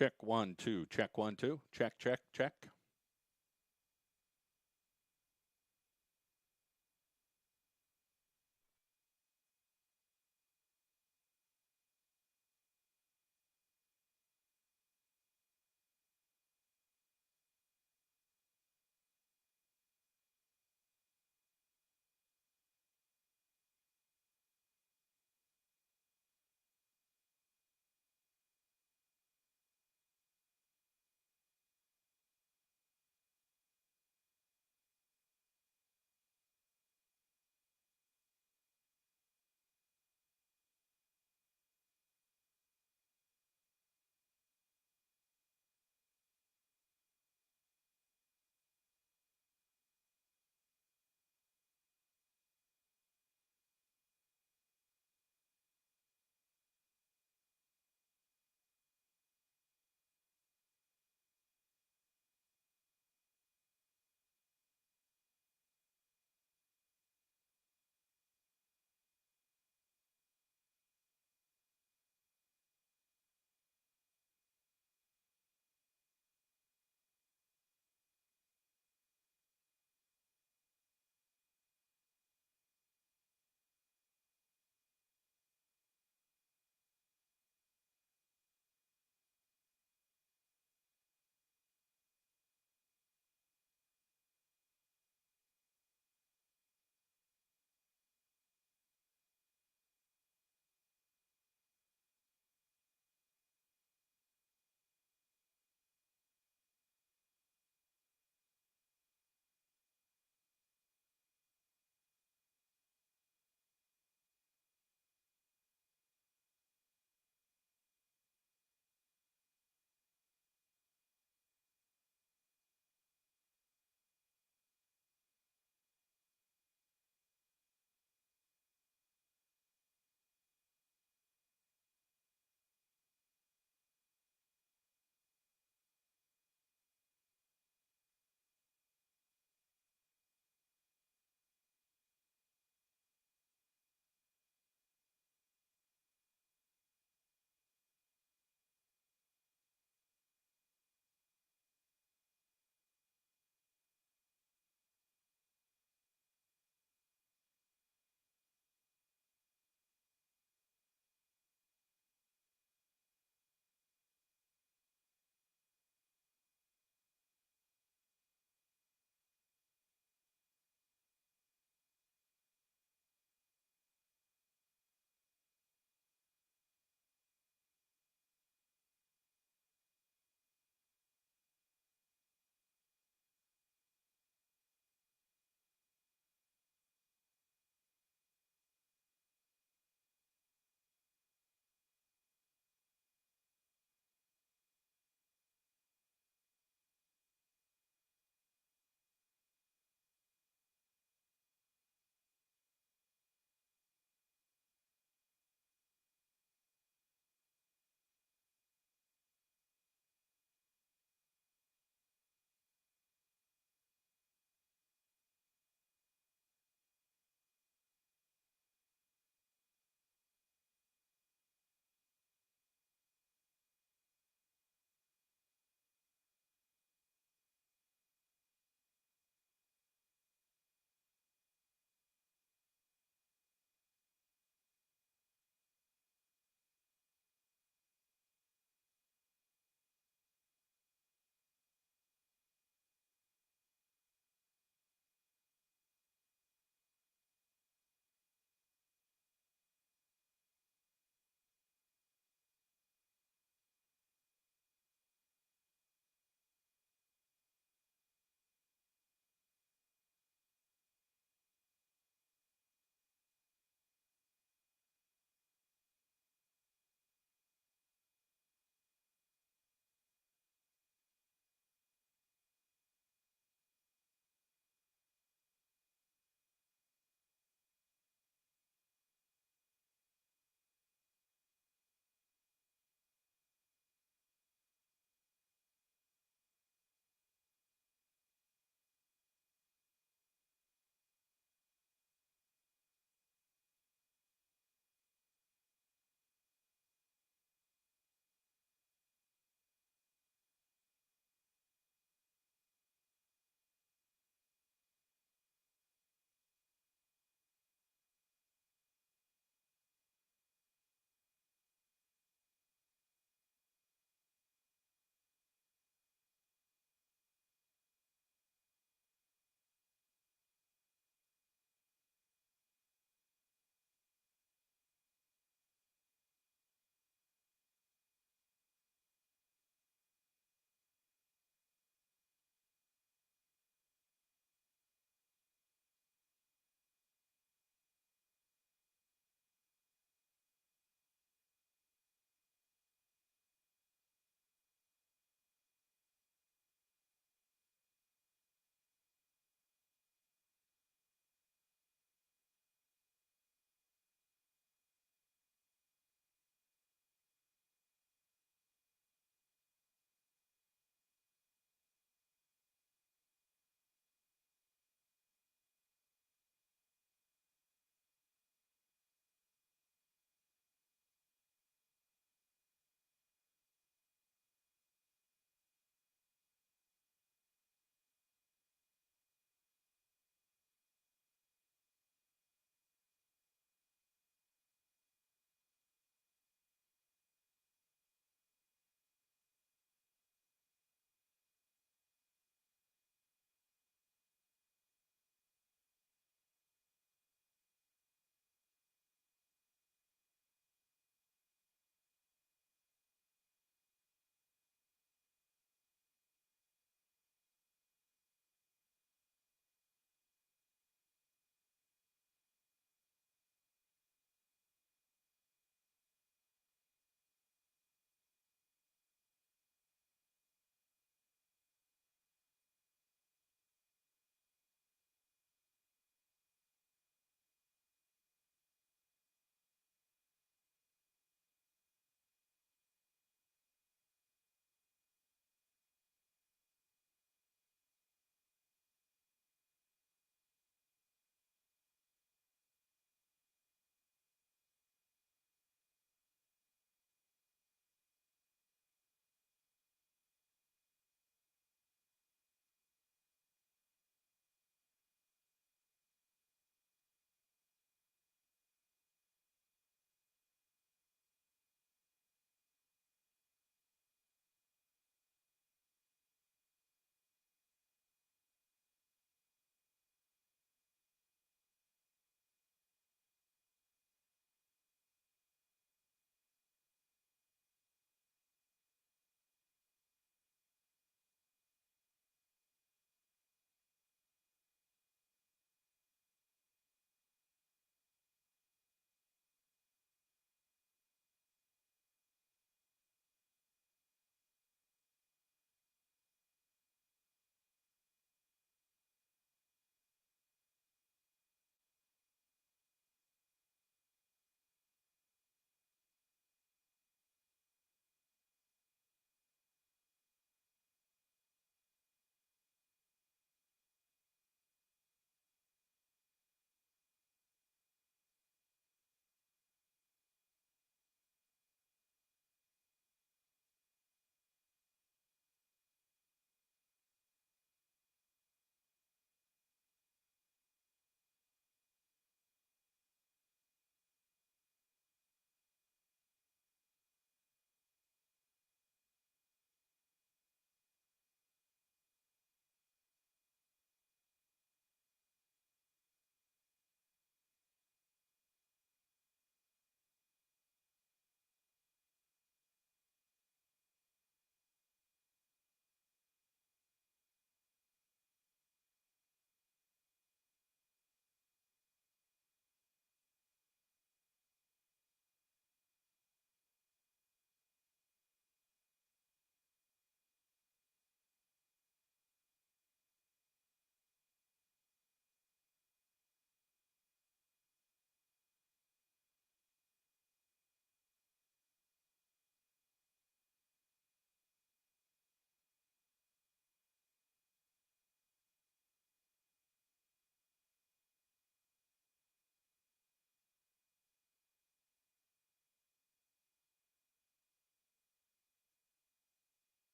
Check 1, 2. Check 1, 2. Check, check, check.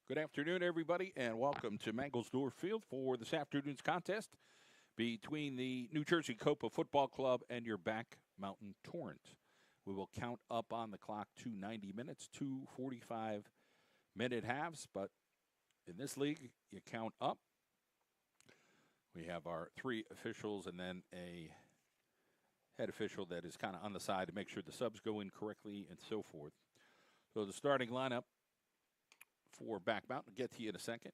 Good afternoon, everybody, and welcome to Manglesdorf Field for this afternoon's contest between the New Jersey COPA Football Club and your Back Mountain Torrent. We will count up on the clock to 90 minutes, 2 45-minute halves, but in this league, you count up. We have our three officials and then a head official that is kind of on the side to make sure the subs go in correctly and so forth. So the starting lineup for Back Mountain, I'll get to you in a second.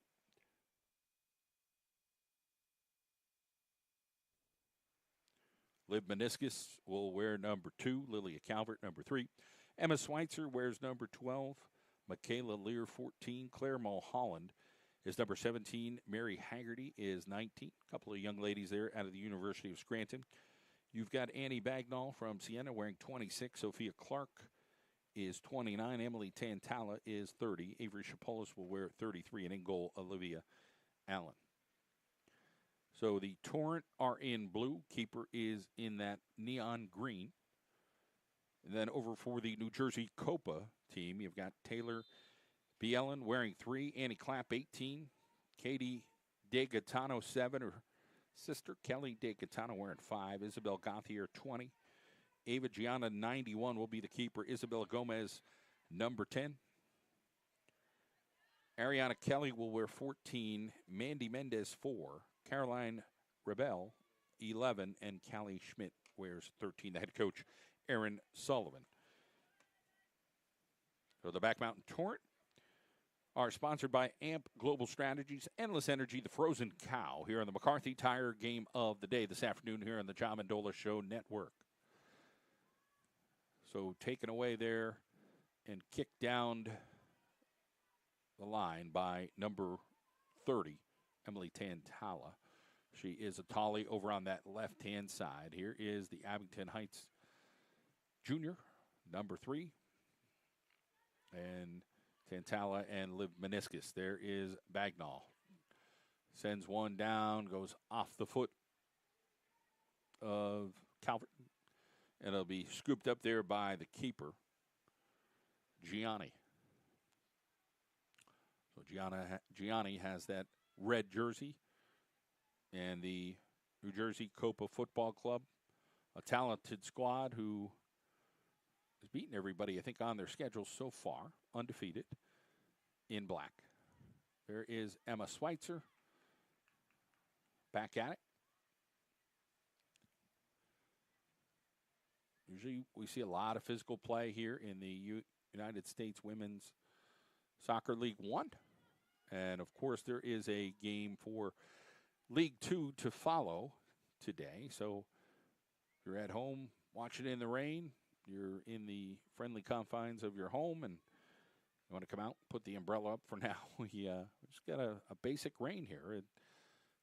Liv Meniscus will wear number 2. Lilia Calvert, number 3. Emma Schweitzer wears number 12. Michaela Lear, 14. Claire Mulholland is number 17. Mary Haggerty is 19. A couple of young ladies there out of the University of Scranton. You've got Annie Bagnall from Siena wearing 26. Sophia Clark is 29. Emily Tantala is 30. Avery Chapolis will wear 33. And in goal, Olivia Allen. So the Torrent are in blue. Keeper is in that neon green. And then over for the New Jersey COPA team, you've got Taylor Bielen wearing 3. Annie Clapp, 18. Katie DeGaetano, 7. Her sister, Kelly DeGaetano, wearing 5. Isabel Gauthier, 20. Ava Gianna, 91, will be the keeper. Isabella Gomez, number 10. Ariana Kelly will wear 14. Mandy Mendez, 4. Caroline Rebel, 11. And Callie Schmidt wears 13. The head coach, Aaron Sullivan. So the Back Mountain Torrent are sponsored by AMP Global Strategies, Endless Energy, the Frozen Cow, here on the McCarthy Tire Game of the Day this afternoon here on the John Mendola Show Network. So taken away there and kicked down the line by number 30, Emily Tantala. She is a Tolly over on that left-hand side. Here is the Abington Heights junior, number 3. And Tantala and Liv Meniscus. There is Bagnall. Sends one down, goes off the foot of Calvert. And it'll be scooped up there by the keeper, Gianni. So Gianni has that red jersey. And the New Jersey COPA Football Club, a talented squad who has beaten everybody, I think, on their schedule so far, undefeated, in black. There is Emma Schweitzer back at it. Usually we see a lot of physical play here in the United States Women's Soccer League 1. And, of course, there is a game for League 2 to follow today. So if you're at home watching in the rain, you're in the friendly confines of your home, and you want to come out, put the umbrella up for now. We just got a basic rain here. It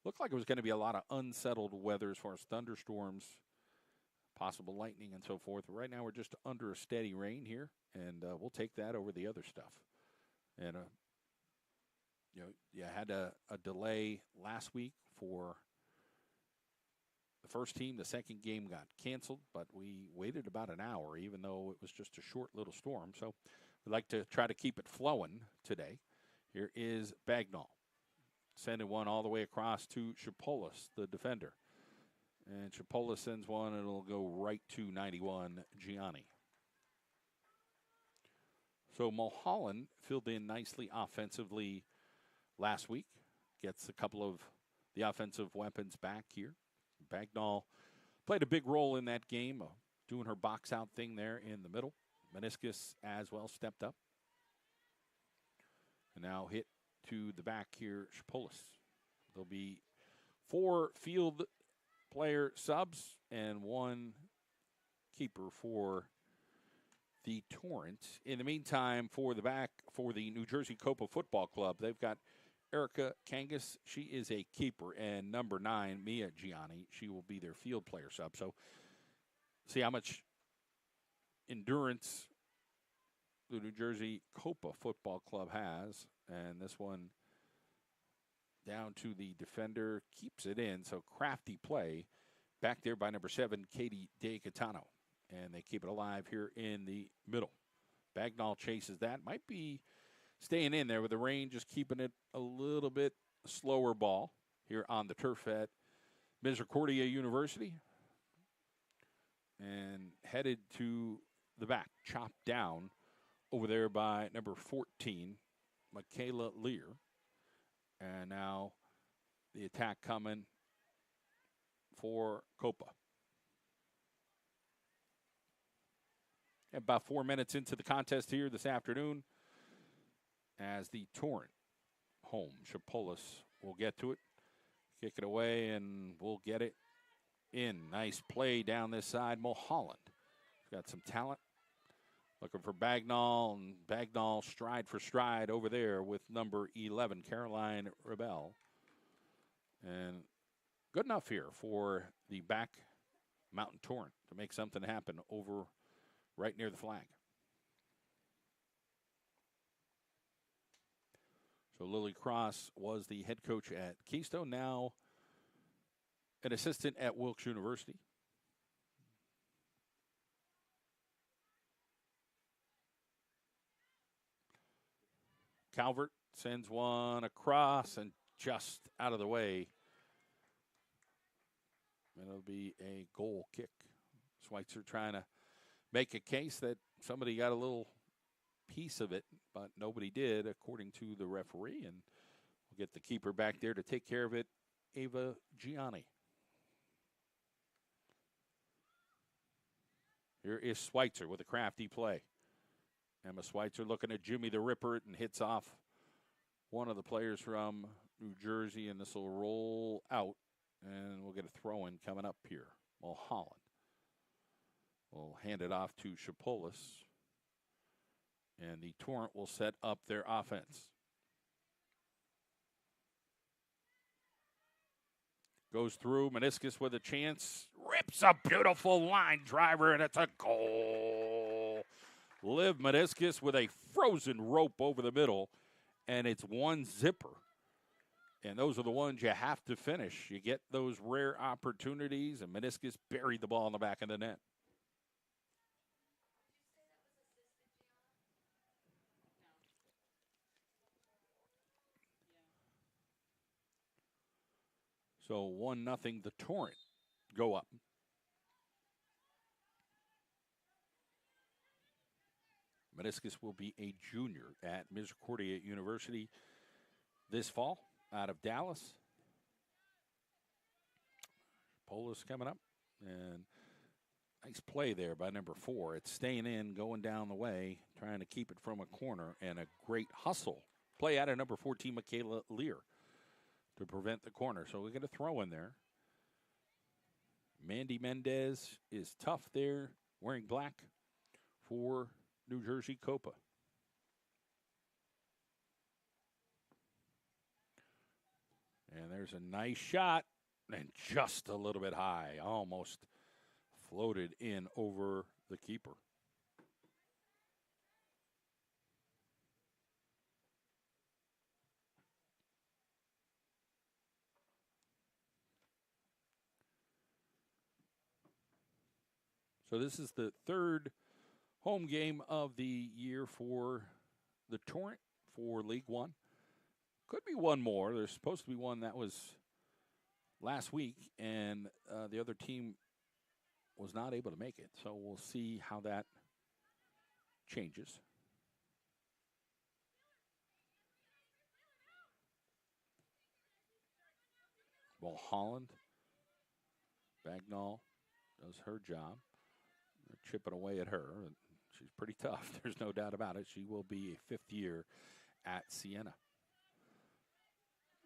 looked like it was going to be a lot of unsettled weather as far as thunderstorms, possible lightning, and so forth. But right now we're just under a steady rain here, and we'll take that over the other stuff. And, you had a delay last week for the first team. The second game got canceled, but we waited about an hour, even though it was just a short little storm. So we'd like to try to keep it flowing today. Here is Bagnall. Sending one all the way across to Chapolis, the defender. And Chapolis sends one, and it'll go right to 91, Gianni. So Mulholland filled in nicely offensively last week. Gets a couple of the offensive weapons back here. Bagnall played a big role in that game, doing her box-out thing there in the middle. Meniscus as well stepped up. And now hit to the back here, Chapolis. There'll be 4 field player subs and 1 keeper for the Torrent. In the meantime, for the back, for the New Jersey COPA Football Club, they've got Erica Kangas. She is a keeper. And number 9, Mia Gianni, she will be their field player sub. So see how much endurance the New Jersey COPA Football Club has. And this one down to the defender, keeps it in. So crafty play back there by number 7, Katie DeGaetano. And they keep it alive here in the middle. Bagnall chases that. Might be staying in there with the rain, just keeping it a little bit slower ball here on the turf at Misericordia University. And headed to the back, chopped down over there by number 14, Michaela Lear. And now the attack coming for COPA. About 4 minutes into the contest here this afternoon as the Torrent home. Chapolis will get to it. Kick it away, and we'll get it in. Nice play down this side. Mulholland got some talent. Looking for Bagnall, and Bagnall stride for stride over there with number 11, Caroline Rebel. And good enough here for the back Mountain Torrent to make something happen over right near the flag. So Lily Cross was the head coach at Keystone, now an assistant at Wilkes University. Calvert sends one across and just out of the way. It'll be a goal kick. Schweitzer trying to make a case that somebody got a little piece of it, but nobody did, according to the referee. And we'll get the keeper back there to take care of it, Ava Gianni. Here is Schweitzer with a crafty play. Emma Schweitzer looking at Jimmy the Ripper and hits off one of the players from New Jersey, and this will roll out, and we'll get a throw-in coming up here. Mulholland will hand it off to Chapolis, and the Torrent will set up their offense. Goes through, Meniscus with a chance, rips a beautiful line driver, and it's a goal. Liv Meniscus with a frozen rope over the middle, and it's one zipper. And those are the ones you have to finish. You get those rare opportunities, and Meniscus buried the ball in the back of the net. So 1-0, the Torrent go up. Meniscus will be a junior at Misericordia University this fall out of Dallas. Polis coming up, and nice play there by number 4. It's staying in, going down the way, trying to keep it from a corner, and a great hustle play out of number 14, Michaela Lear, to prevent the corner. So we get a throw in there. Mandy Mendez is tough there, wearing black for New Jersey COPA. And there's a nice shot, and just a little bit high, almost floated in over the keeper. So this is the third home game of the year for the Torrent for League One. Could be one more. There's supposed to be one that was last week, and the other team was not able to make it. So we'll see how that changes. Well, Holland, Bagnall does her job. They're chipping away at her. She's pretty tough. There's no doubt about it. She will be a fifth year at Siena.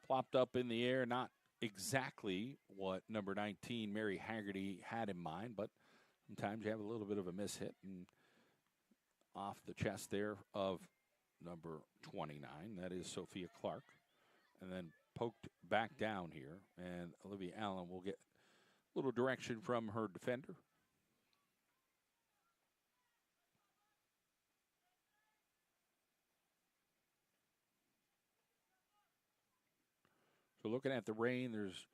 Plopped up in the air, not exactly what number 19, Mary Haggerty, had in mind, but sometimes you have a little bit of a mishit, and off the chest there of number 29, that is Sophia Clark, and then poked back down here, and Olivia Allen will get a little direction from her defender. So looking at the rain, there's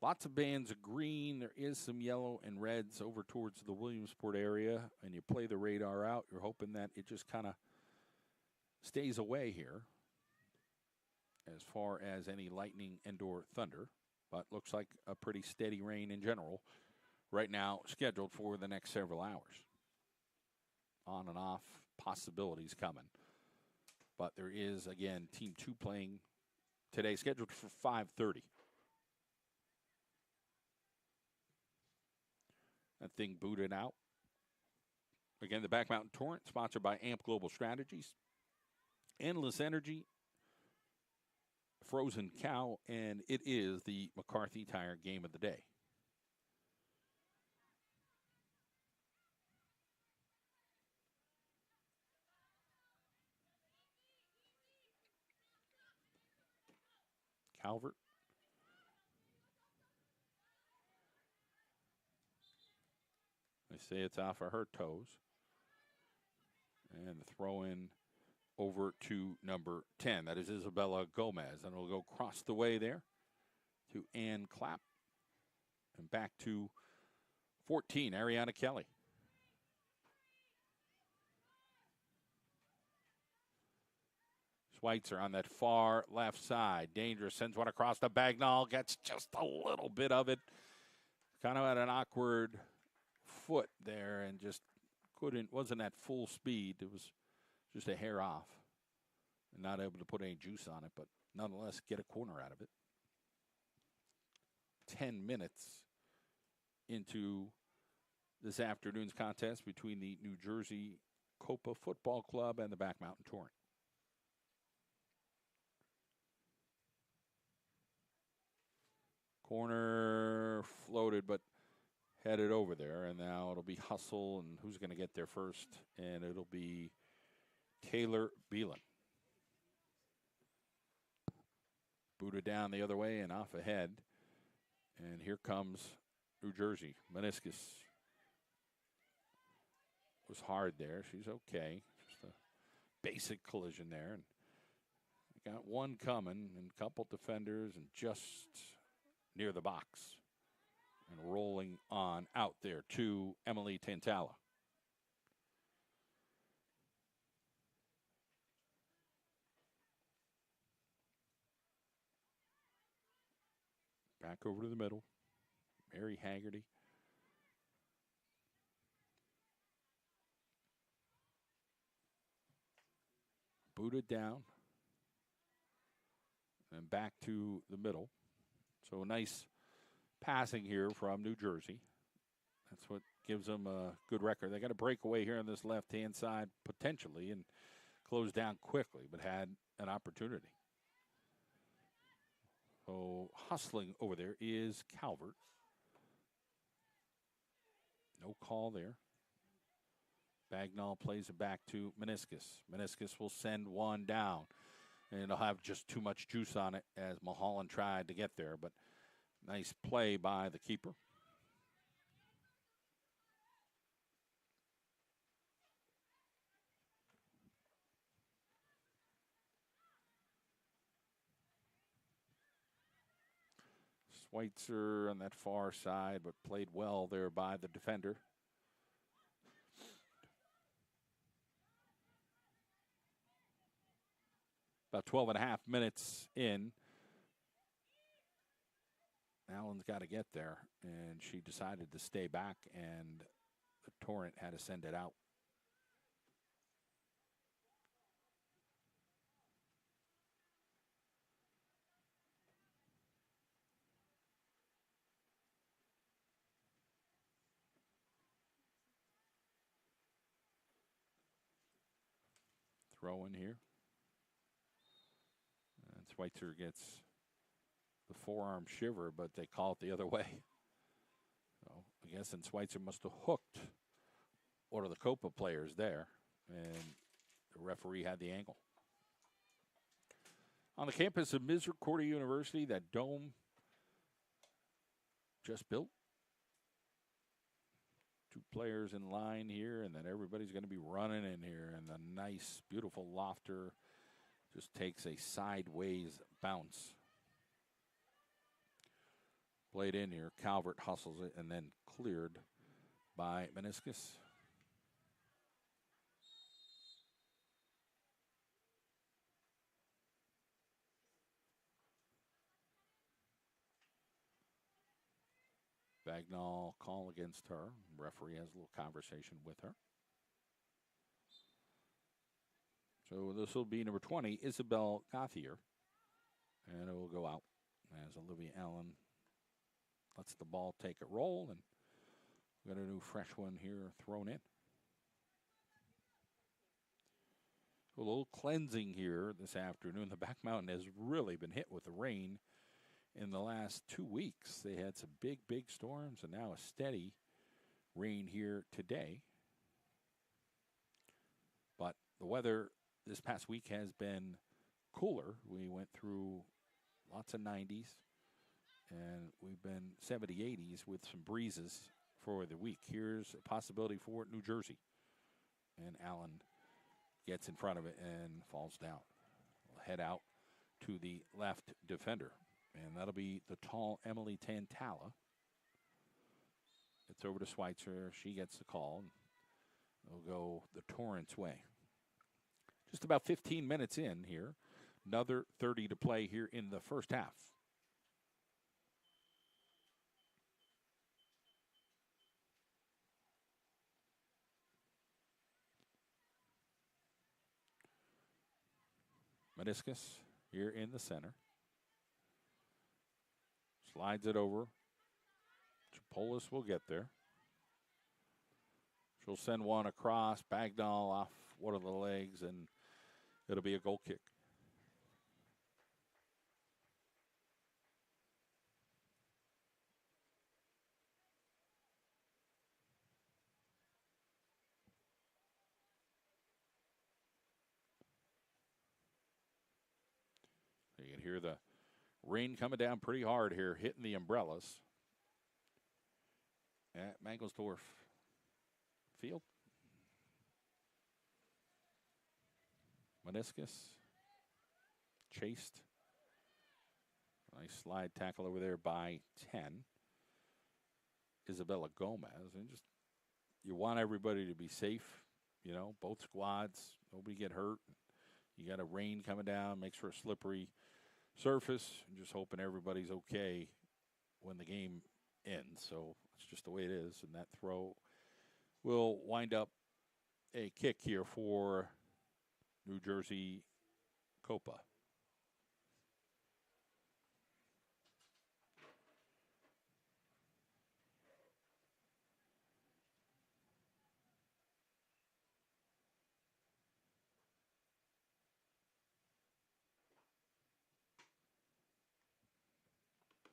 lots of bands of green. There is some yellow and reds over towards the Williamsport area, and you play the radar out. You're hoping that it just kind of stays away here as far as any lightning and or thunder, but looks like a pretty steady rain in general right now scheduled for the next several hours. On and off possibilities coming. But there is, again, Team 2 playing today, scheduled for 5:30. That thing booted out. Again, the Back Mountain Torrent, sponsored by AMP Global Strategies, Endless Energy, Frozen Cow, and it is the McCarthy Tire Game of the Day. Calvert. They say it's off of her toes. And the throw in over to number 10. That is Isabella Gomez. And it'll go across the way there to Ann Clapp. And back to 14, Ariana Kelly. Schweitzer on that far left side. Dangerous, sends one across the Bagnall, gets just a little bit of it. Kind of at an awkward foot there and just wasn't at full speed. It was just a hair off and not able to put any juice on it, but nonetheless get a corner out of it. 10 minutes into this afternoon's contest between the New Jersey COPA Football Club and the Back Mountain Torrent. Corner floated, but headed over there, and now it'll be hustle, and who's going to get there first? And it'll be Taylor Beelan. Booted down the other way and off ahead. And here comes New Jersey. Meniscus was hard there. She's okay. Just a basic collision there. And got one coming and a couple defenders and just near the box. And rolling on out there to Emily Tantala. Back over to the middle. Mary Haggerty. Booted down. And back to the middle. So a nice passing here from New Jersey. That's what gives them a good record. They got a breakaway here on this left-hand side potentially and closed down quickly, but had an opportunity. So hustling over there is Calvert. No call there. Bagnall plays it back to Meniscus. Meniscus will send one down. And it'll have just too much juice on it as Mulholland tried to get there. But nice play by the keeper. Schweitzer on that far side, but played well there by the defender. About 12 and a half minutes in. Allen's got to get there, and she decided to stay back, and the Torrent had to send it out. Throw in here. And Schweitzer gets the forearm shiver, but they call it the other way. So I guess then Schweitzer must have hooked one of the COPA players there, and the referee had the angle. On the campus of Misericordia University, that dome just built. 2 players in line here, and then everybody's going to be running in here, and the nice, beautiful lofter just takes a sideways bounce. Played in here. Calvert hustles it and then cleared by Meniscus. Bagnall call against her. Referee has a little conversation with her. So this will be number 20, Isabel Gauthier. And it will go out as Olivia Allen lets the ball take a roll. And we've got a new fresh one here thrown in. A little cleansing here this afternoon. The Back Mountain has really been hit with the rain in the last 2 weeks. They had some big storms and now a steady rain here today. But the weather this past week has been cooler. We went through lots of 90s, and we've been 70, 80s with some breezes for the week. Here's a possibility for New Jersey. And Allen gets in front of it and falls down. We'll head out to the left defender, and that'll be the tall Emily Tantala. It's over to Schweitzer. She gets the call. It'll go the Torrent's way. Just about 15 minutes in here. Another 30 to play here in the first half. Meniscus here in the center. Slides it over. Chipolis will get there. She'll send one across. Bagnall off one of the legs, and it'll be a goal kick. You can hear the rain coming down pretty hard here, hitting the umbrellas at Mangelsdorf Field. Meniscus chased. Nice slide tackle over there by 10. Isabella Gomez. And just, you want everybody to be safe, you know, both squads, nobody get hurt. You got a rain coming down, makes for a slippery surface. I'm just hoping everybody's okay when the game ends. So it's just the way it is. And that throw will wind up a kick here for New Jersey COPA.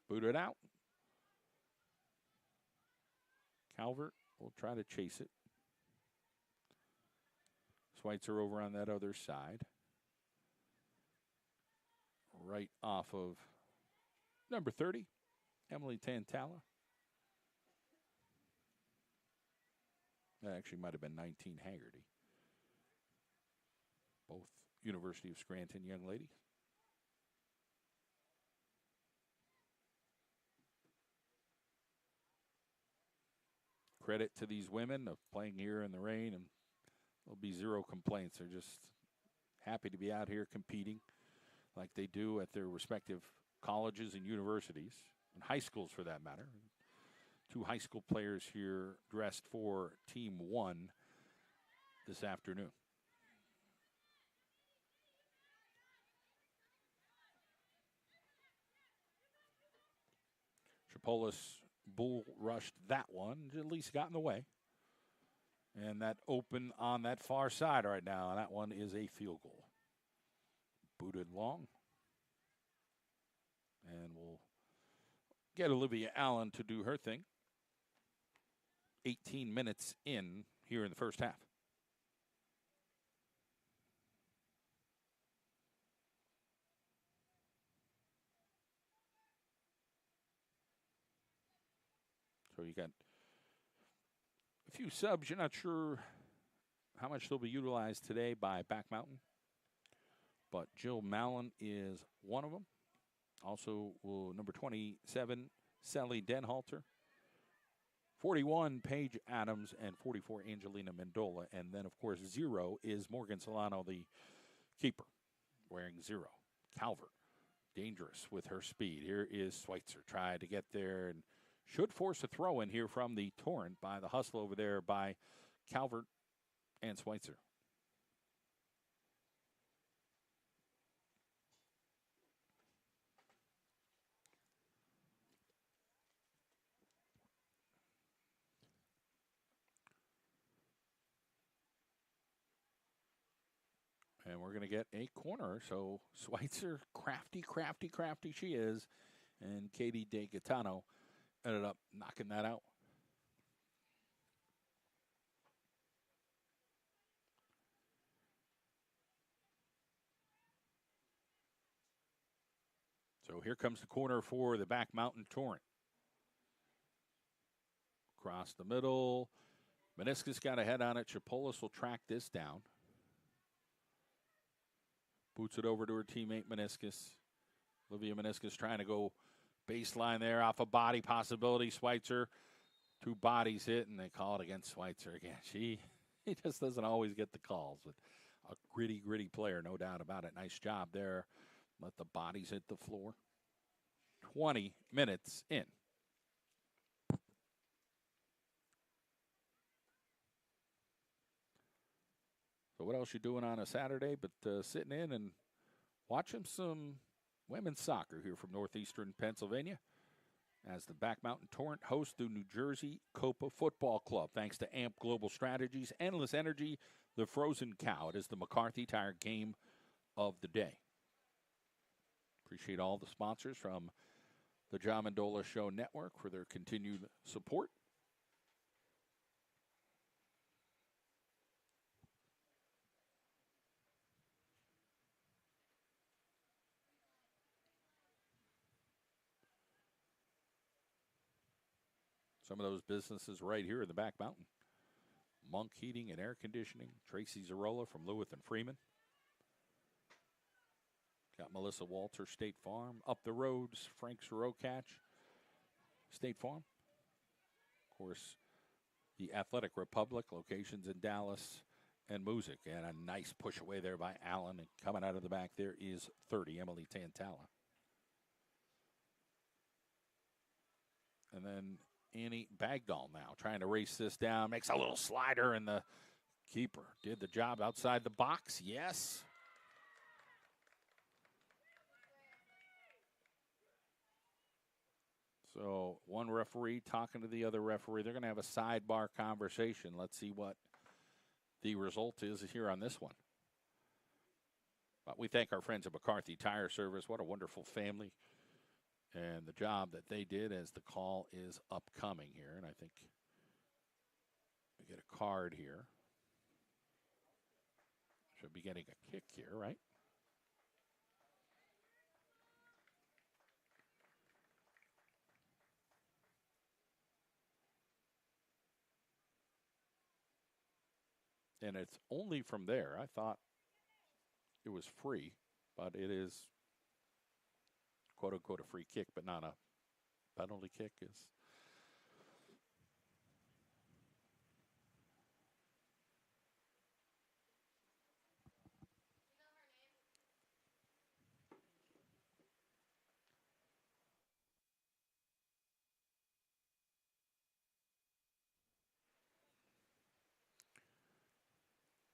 Booted out. Calvert will try to chase it. Schweitzer over on that other side. Right off of number 30, Emily Tantala. That actually might have been 19 Haggerty. Both University of Scranton young ladies. Credit to these women of playing here in the rain, and there'll be zero complaints. They're just happy to be out here competing like they do at their respective colleges and universities, and high schools for that matter. Two high school players here dressed for Team 1 this afternoon. Chipolis bull rushed that one, at least got in the way. And that open on that far side right now, and that one is a field goal. Booted long. And we'll get Olivia Allen to do her thing. 18 minutes in here in the first half. So you got a few subs. You're not sure how much they'll be utilized today by Back Mountain. But Jill Mallon is one of them. Also, number 27, Sally Denhalter. 41, Paige Adams. And 44, Angelina Mendola. And then, of course, 0 is Morgan Solano, the keeper, wearing 0. Calvert, dangerous with her speed. Here is Schweitzer. Tried to get there, and should force a throw in here from the Torrent by the hustle over there by Calvert and Schweitzer. And we're going to get a corner. So Schweitzer, crafty she is. And Katie DeGaetano ended up knocking that out. So here comes the corner for the Back Mountain Torrent. Across the middle. Meniscus got a head on it. Chapolis will track this down. Boots it over to her teammate Meniscus. Olivia Meniscus trying to go baseline there off a body possibility. Schweitzer, 2 bodies hit, and they call it against Schweitzer again. He just doesn't always get the calls. But a gritty player, no doubt about it. Nice job there. Let the bodies hit the floor. 20 minutes in. So what else you doing on a Saturday but sitting in and watching some women's soccer here from northeastern Pennsylvania as the Back Mountain Torrent hosts the New Jersey COPA Football Club. Thanks to AMP Global Strategies, Endless Energy, the Frozen Cow. It is the McCarthy Tire game of the day. Appreciate all the sponsors from the John Mendola Show Network for their continued support. Some of those businesses right here in the Back Mountain. Monk Heating and Air Conditioning. Tracy Zarola from Lewitt and Freeman. Got Melissa Walter, State Farm. Up the roads, Frank Sorokatch, State Farm. Of course, the Athletic Republic, locations in Dallas and Music. And a nice push away there by Allen. And coming out of the back there is 30, Emily Tantala. And then Annie Bagdahl now trying to race this down. Makes a little slider, and the keeper did the job outside the box. Yes. So one referee talking to the other referee. They're going to have a sidebar conversation. Let's see what the result is here on this one. But we thank our friends at McCarthy Tire Service. What a wonderful family. And the job that they did as the call is upcoming here. And I think we get a card here. Should be getting a kick here, right? And it's only from there. I thought it was free, but it is quote-unquote a free kick, but not a penalty kick. Is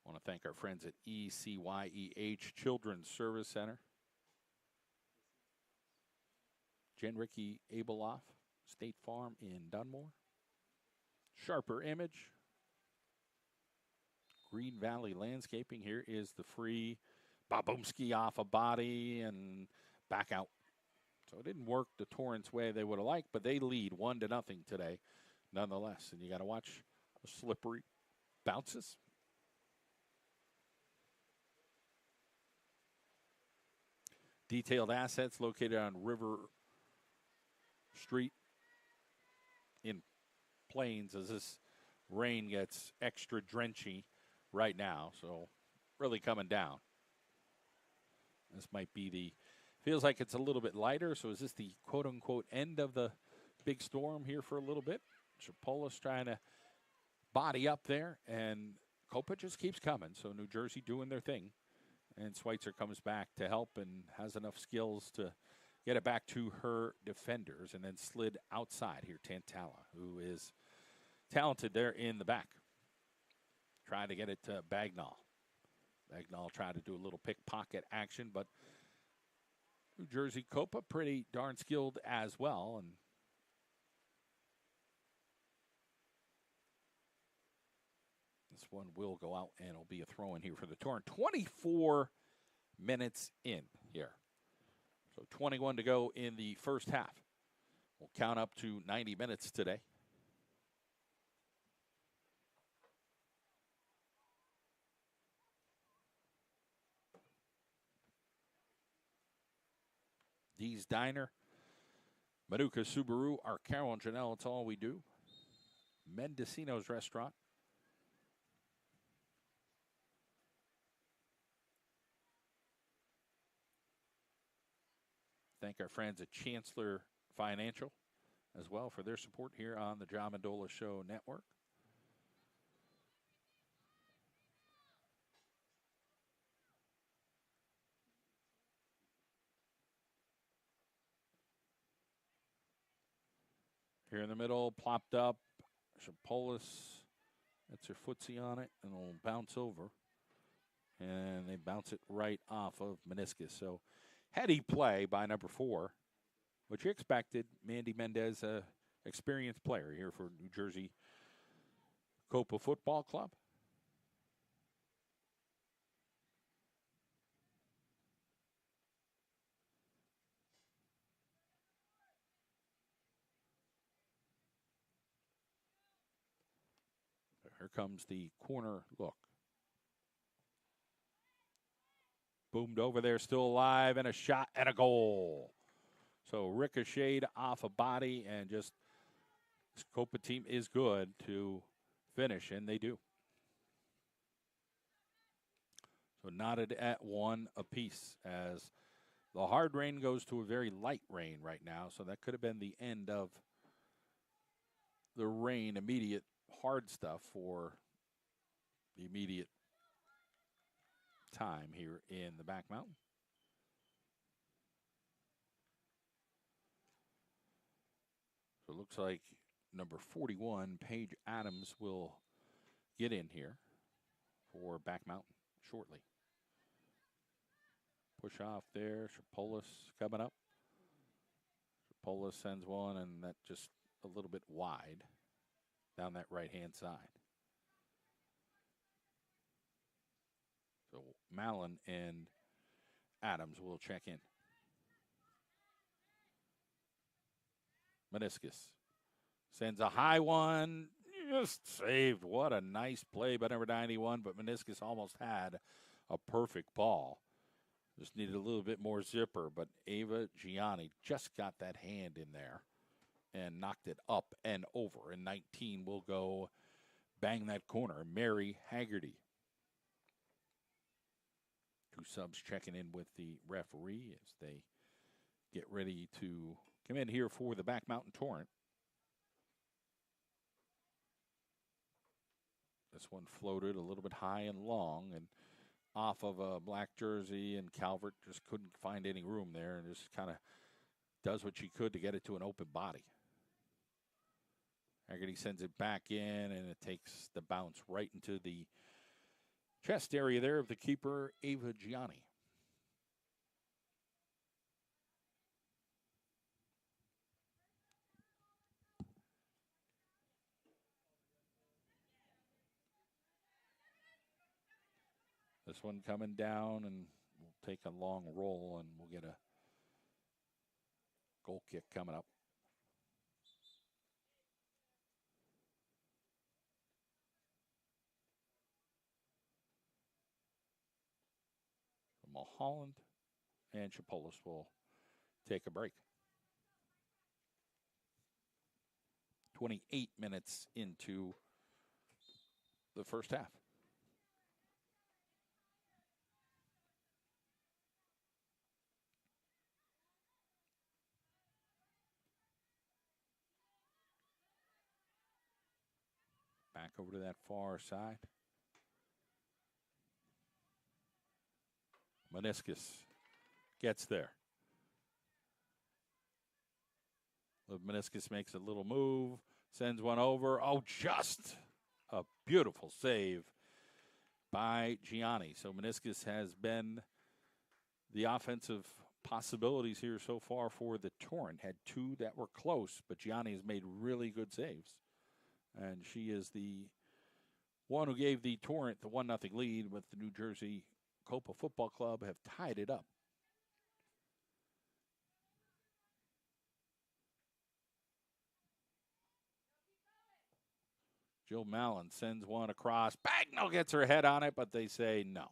I want to thank our friends at ECYEH Children's Service Center. Jen Ricky Abeloff, State Farm in Dunmore. Sharper Image. Green Valley Landscaping. Here is the free Babumski off a body and back out. So it didn't work the Torrent's way they would have liked, but they lead 1-0 today nonetheless. And you got to watch the slippery bounces. Detailed Assets located on River Street in Plains as this rain gets extra drenchy right now. So really coming down. This might be feels like it's a little bit lighter. So is this the quote-unquote end of the big storm here for a little bit? Chapolis trying to body up there, and COPA just keeps coming. So New Jersey doing their thing. And Schweitzer comes back to help and has enough skills to get it back to her defenders, and then slid outside here. Tantala, who is talented there in the back, trying to get it to Bagnall. Bagnall tried to do a little pickpocket action, but New Jersey COPA pretty darn skilled as well. And this one will go out, and it'll be a throw in here for the Torrent. 24 minutes in here. So 21 to go in the first half. We'll count up to 90 minutes today. Dee's Diner, Manuka Subaru, our Carol and Janelle, it's all we do. Mendocino's Restaurant. Thank our friends at Chancellor Financial as well for their support here on the John Mendola Show Network. Here in the middle, plopped up, Shapolis. That's her footsie on it, and it'll bounce over. And they bounce it right off of Meniscus. So heady play by number 4, which you expected. Mandy Mendez, experienced player here for New Jersey COPA Football Club. Here comes the corner look. Boomed over there, still alive, and a shot and a goal. So ricocheted off a body, and just this COPA team is good to finish, and they do. So knotted at 1 apiece as the hard rain goes to a very light rain right now. So that could have been the end of the rain, immediate hard stuff for the immediate time here in the back mountain. So it looks like number 41, Paige Adams, will get in here for back mountain shortly. Push off there. Shapolis coming up. Shapolis sends one, and that just a little bit wide down that right-hand side. So Mallon and Adams will check in. Meniscus sends a high one. Just saved. What a nice play by number 91, but Meniscus almost had a perfect ball. Just needed a little bit more zipper, but Ava Gianni just got that hand in there and knocked it up and over. And 19 will go bang that corner. Mary Haggerty. 2 subs checking in with the referee as they get ready to come in here for the back mountain Torrent. This one floated a little bit high and long and off of a black jersey, and Calvert just couldn't find any room there and just kind of does what she could to get it to an open body. Haggerty sends it back in, and it takes the bounce right into the chest area there of the keeper, Ava Gianni. This one coming down, and we'll take a long roll, and we'll get a goal kick coming up. Mulholland and Shapolis will take a break. 28 minutes into the first half. Back over to that far side. Meniscus gets there. Meniscus makes a little move, sends one over. Oh, just a beautiful save by Gianni. So Meniscus has been the offensive possibilities here so far for the Torrent. Had two that were close, but Gianni has made really good saves. And she is the one who gave the Torrent the 1-0 lead, with the New Jersey COPA Football Club have tied it up. Jill Mallon sends one across. Bagnall gets her head on it, but they say no.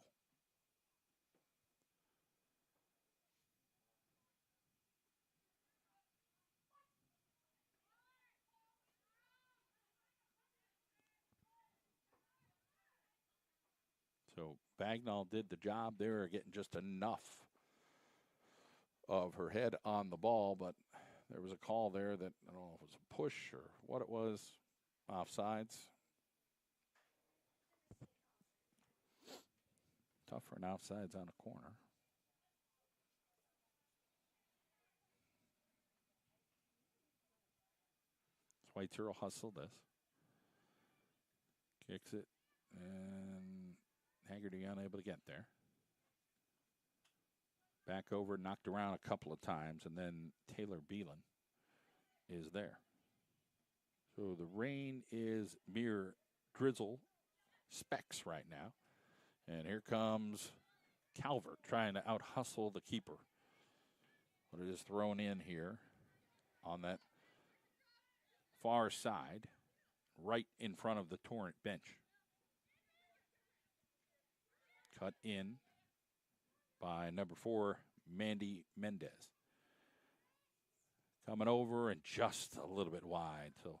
So Bagnall did the job there, getting just enough of her head on the ball, but there was a call there that, I don't know if it was a push or what it was, offsides. Tough for an offsides on a corner. Schweitzer will hustle this. Kicks it, and Haggerty unable to get there. Back over, knocked around a couple of times, and then Taylor Beelan is there. So the rain is mere drizzle specks right now. And here comes Calvert trying to out-hustle the keeper. But it is thrown in here on that far side, right in front of the Torrent bench. Cut in by number 4, Mandy Mendez. Coming over and just a little bit wide. So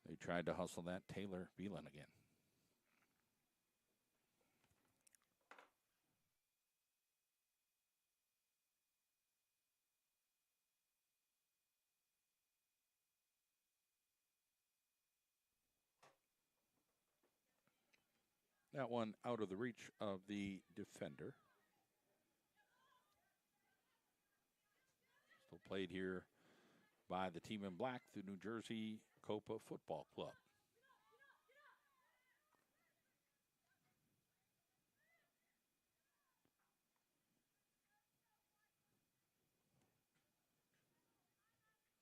they tried to hustle that. Taylor Beelan again. That one out of the reach of the defender. Still played here by the team in black, the New Jersey COPA Football Club.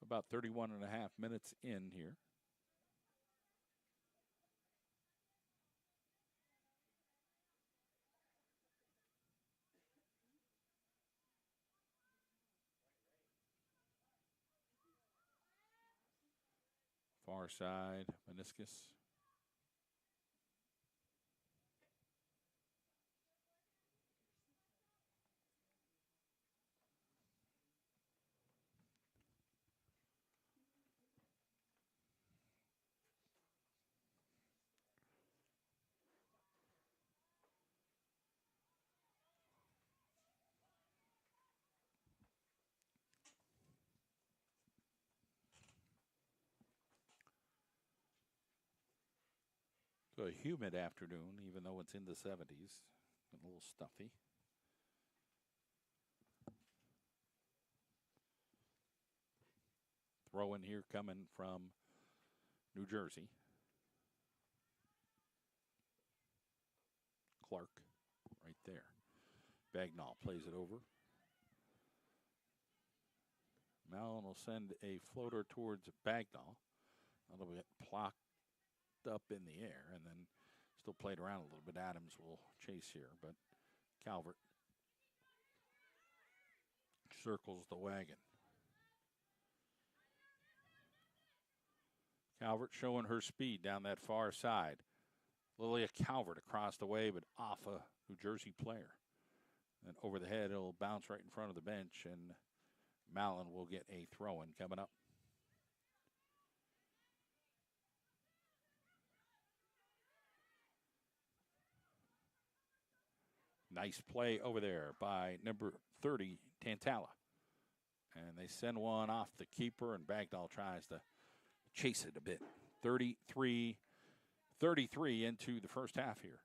About 31 and a half minutes in here. Far side, Meniscus. So a humid afternoon, even though it's in the 70s. A little stuffy. Throw in here coming from New Jersey. Clark, right there. Bagnall plays it over. Mallon will send a floater towards Bagnall. A little bit plocked up in the air, and then still played around a little bit. Adams will chase here, but Calvert circles the wagon. Calvert showing her speed down that far side. Lilia Calvert across the way, but off a New Jersey player. And over the head, it'll bounce right in front of the bench, and Mallon will get a throw-in coming up. Nice play over there by number 30, Tantala. And they send one off the keeper, and Bagnall tries to chase it a bit. 33 into the first half here.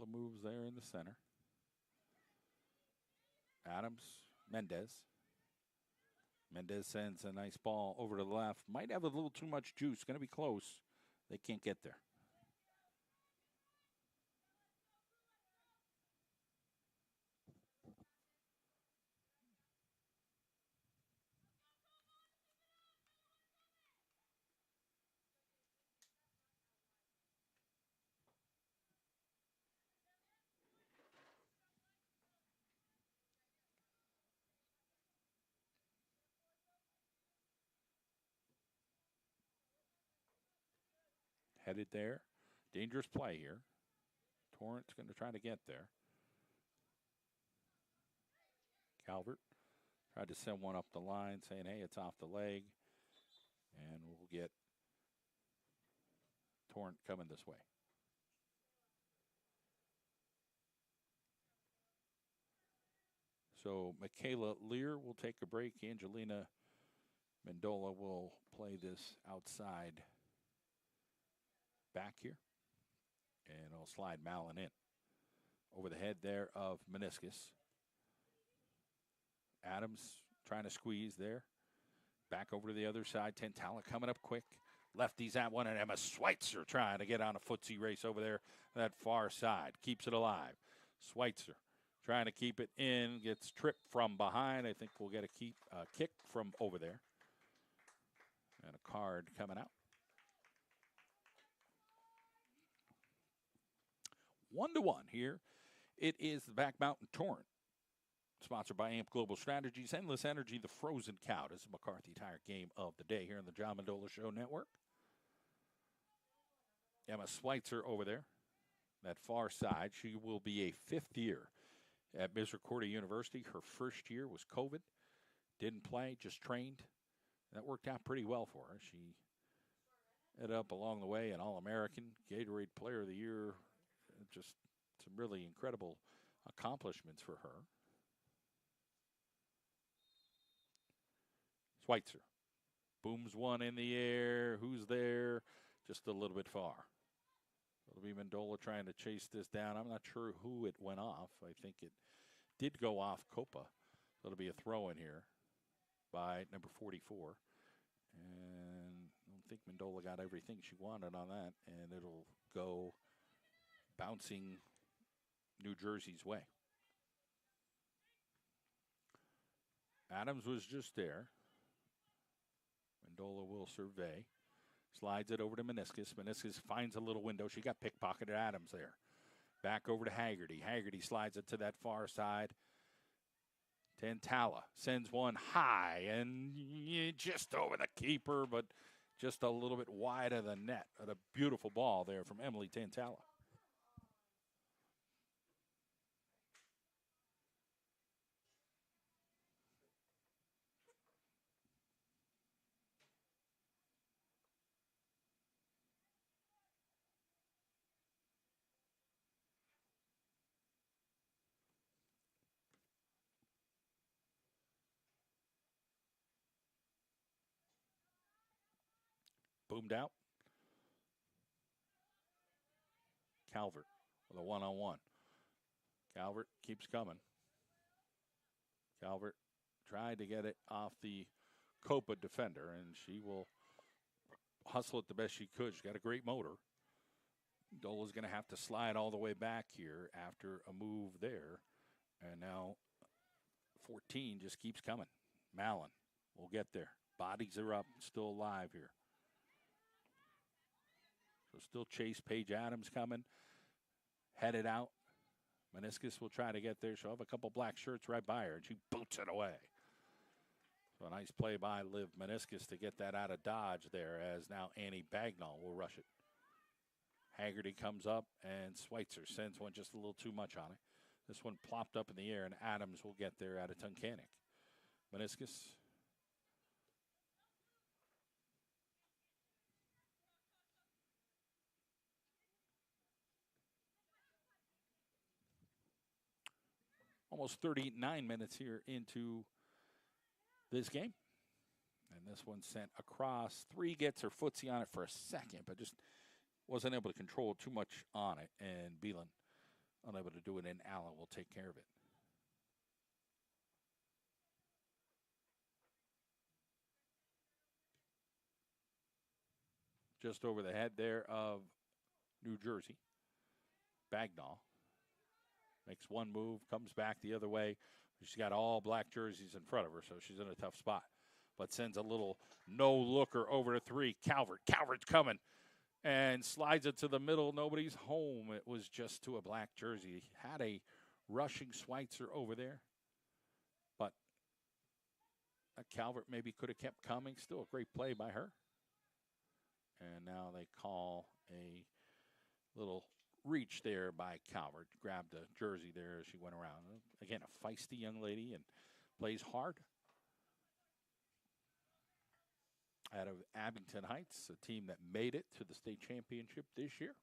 the moves there in the center. Adams, Mendez. Mendez sends a nice ball over to the left. Might have a little too much juice. Going to be close. They can't get there. Headed there. Dangerous play here. Torrent's going to try to get there. Calvert tried to send one up the line, saying, hey, it's off the leg. And we'll get Torrent coming this way. So Michaela Lear will take a break. Angelina Mendola will play this outside back here. And I'll slide Malin in. Over the head there of Meniscus. Adams trying to squeeze there. Back over to the other side. Tantala coming up quick. Lefties at one, and Emma Schweitzer trying to get on a footsie race over there. That far side. Keeps it alive. Schweitzer trying to keep it in. Gets tripped from behind. I think we'll get a kick from over there. And a card coming out. 1-1 here. It is the Back Mountain Torrent. Sponsored by AMP Global Strategies, Endless Energy, the Frozen Cow. This is the McCarthy Tire game of the day here on the John Mendola Show Network. Emma Schweitzer over there, that far side. She will be a fifth year at Misericordia University. Her first year was COVID. Didn't play, just trained. That worked out pretty well for her. She ended up along the way an All-American, Gatorade Player of the Year. Just some really incredible accomplishments for her. Schweitzer booms one in the air. Who's there? Just a little bit far. It'll be Mendola trying to chase this down. I'm not sure who it went off. I think it did go off COPA. So it'll be a throw in here by number 44. And I don't think Mendola got everything she wanted on that. And it'll go bouncing New Jersey's way. Adams was just there. Mendola will survey. Slides it over to Meniscus. Meniscus finds a little window. She got pickpocketed. Adams there. Back over to Haggerty. Haggerty slides it to that far side. Tantala sends one high and just over the keeper, but just a little bit wide of the net. But a beautiful ball there from Emily Tantala. Boomed out. Calvert with a one-on-one. Calvert keeps coming. Calvert tried to get it off the COPA defender, and she will hustle it the best she could. She's got a great motor. Dola's going to have to slide all the way back here after a move there. And now 14 just keeps coming. Malin will get there. Bodies are up, still alive here. So still Chase Paige Adams coming. Headed out. Meniscus will try to get there. She'll have a couple black shirts right by her, and she boots it away. So a nice play by Liv Meniscus to get that out of dodge there, as now Annie Bagnall will rush it. Haggerty comes up, and Schweitzer sends one just a little too much on it. This one plopped up in the air, and Adams will get there out of Tunkhannock. Meniscus. Almost 39 minutes here into this game. And this one sent across. 3 gets her footsie on it for a second, but just wasn't able to control too much on it. And Beelan unable to do it, and Allen will take care of it. Just over the head there of New Jersey. Bagnall makes one move, comes back the other way. She's got all black jerseys in front of her, so she's in a tough spot. But sends a little no-looker over to 3. Calvert's coming and slides it to the middle. Nobody's home. It was just to a black jersey. Had a rushing Schweitzer over there. But Calvert maybe could have kept coming. Still a great play by her. And now they call a little reach there by Calvert. Grabbed the jersey there as she went around. Again, a feisty young lady and plays hard. Out of Abington Heights, a team that made it to the state championship this year.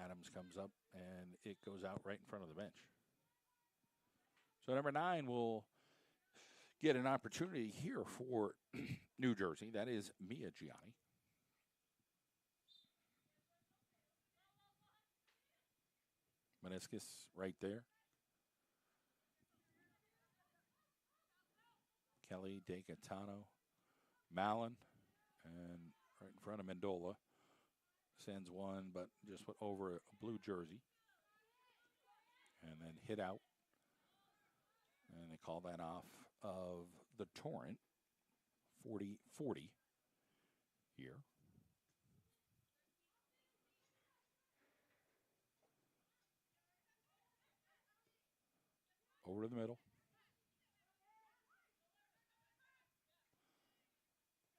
Adams comes up, and it goes out right in front of the bench. So number 9 will get an opportunity here for New Jersey. That is Mia Gianni. Meniscus right there. Kelly, De Gaetano, Mallon, and right in front of Mendola. Sends one, but just went over a blue jersey. And then hit out. And they call that off of the Torrent. 40-40 here. Over to the middle.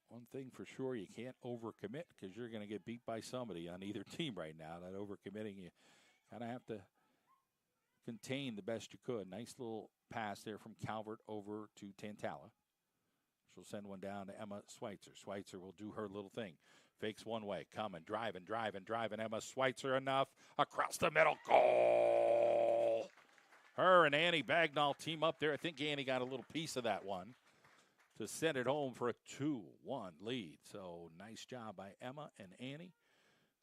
One thing for sure, you can't overcommit because you're going to get beat by somebody on either team right now. That overcommitting, you kind of have to contain the best you could. Nice little pass there from Calvert over to Tantala. She'll send one down to Emma Schweitzer. Schweitzer will do her little thing. Fakes one way, coming, driving. Emma Schweitzer enough. Across the middle, goal! Her and Annie Bagnall team up there. I think Annie got a little piece of that one to send it home for a 2-1 lead. So nice job by Emma and Annie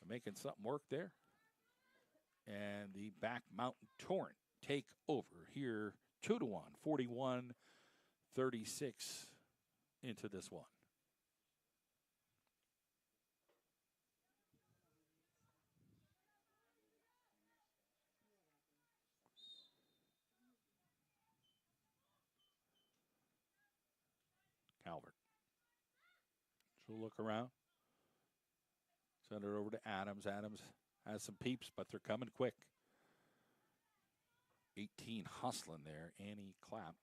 making something work there. And the Back Mountain Torrent take over here 2-1, 41-36 into this one. Calvert. She'll look around. Send it over to Adams. Adams has some peeps, but they're coming quick. 18 hustling there. Ann Clapp,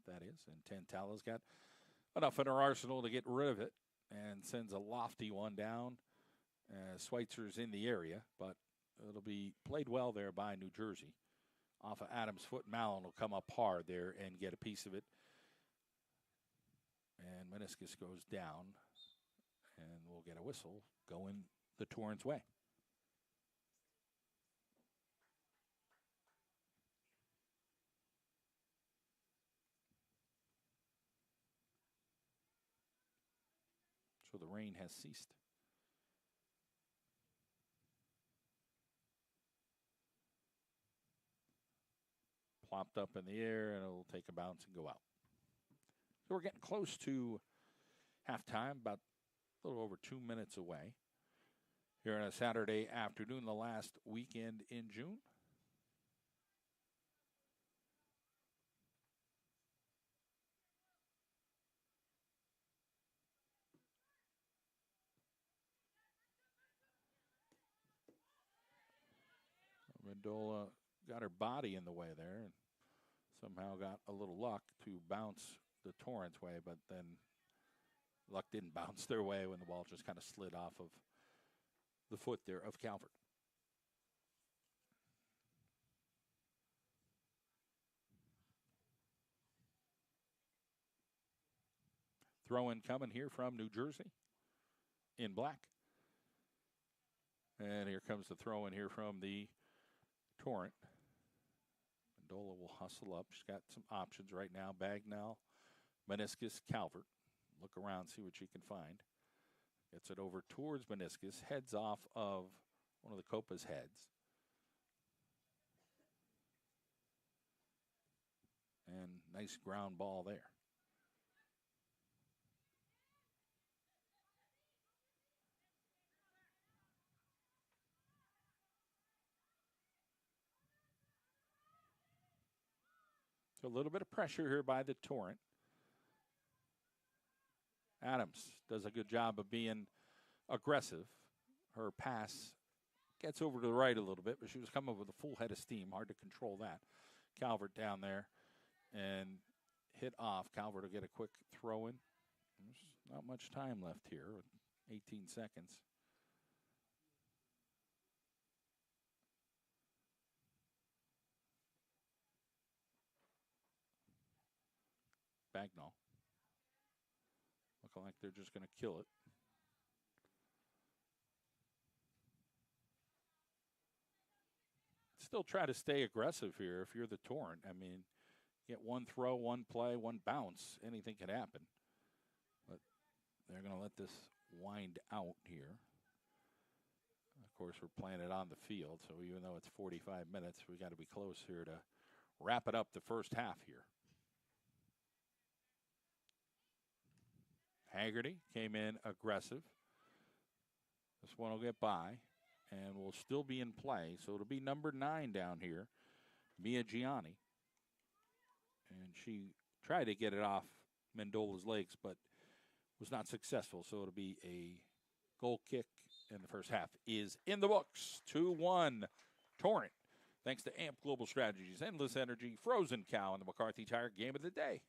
that is. And Tantala's got enough in her arsenal to get rid of it and sends a lofty one down. Schweitzer's in the area, but it'll be played well there by New Jersey. Off of Adams' foot, Mallon will come up hard there and get a piece of it. And Meniscus goes down, and we'll get a whistle going the Torrent's way. So the rain has ceased. Plopped up in the air, and it'll take a bounce and go out. So we're getting close to halftime, about a little over 2 minutes away. Here on a Saturday afternoon, the last weekend in June. Mendola got her body in the way there and somehow got a little luck to bounce the Torrent's way, but then luck didn't bounce their way when the ball just kind of slid off of the foot there of Calvert. Throw-in coming here from New Jersey in black. And here comes the throw-in here from the Torrent. Mendola will hustle up. She's got some options right now. Bagnall, Meniscus, Calvert. Look around, see what she can find. Gets it over towards Meniscus. Heads off of one of the Copa's heads. And nice ground ball there. So a little bit of pressure here by the Torrent. Adams does a good job of being aggressive. Her pass gets over to the right a little bit, but she was coming with a full head of steam. Hard to control that. Calvert down there and hit off. Calvert will get a quick throw in. There's not much time left here, 18 seconds. Bagnall. Looking like they're just going to kill it. Still try to stay aggressive here if you're the Torrent. I mean, get one throw, one play, one bounce. Anything could happen. But they're going to let this wind out here. Of course, we're playing it on the field, so even though it's 45 minutes, we got to be close here to wrap it up the first half here. Haggerty came in aggressive. This one will get by and will still be in play. So it'll be number 9 down here, Mia Gianni. And she tried to get it off Mendola's legs, but was not successful. So it'll be a goal kick, and the first half is in the books. 2-1 Torrent. Thanks to AMP Global Strategies, Endless Energy, Frozen Cow, and the McCarthy Tire Game of the Day.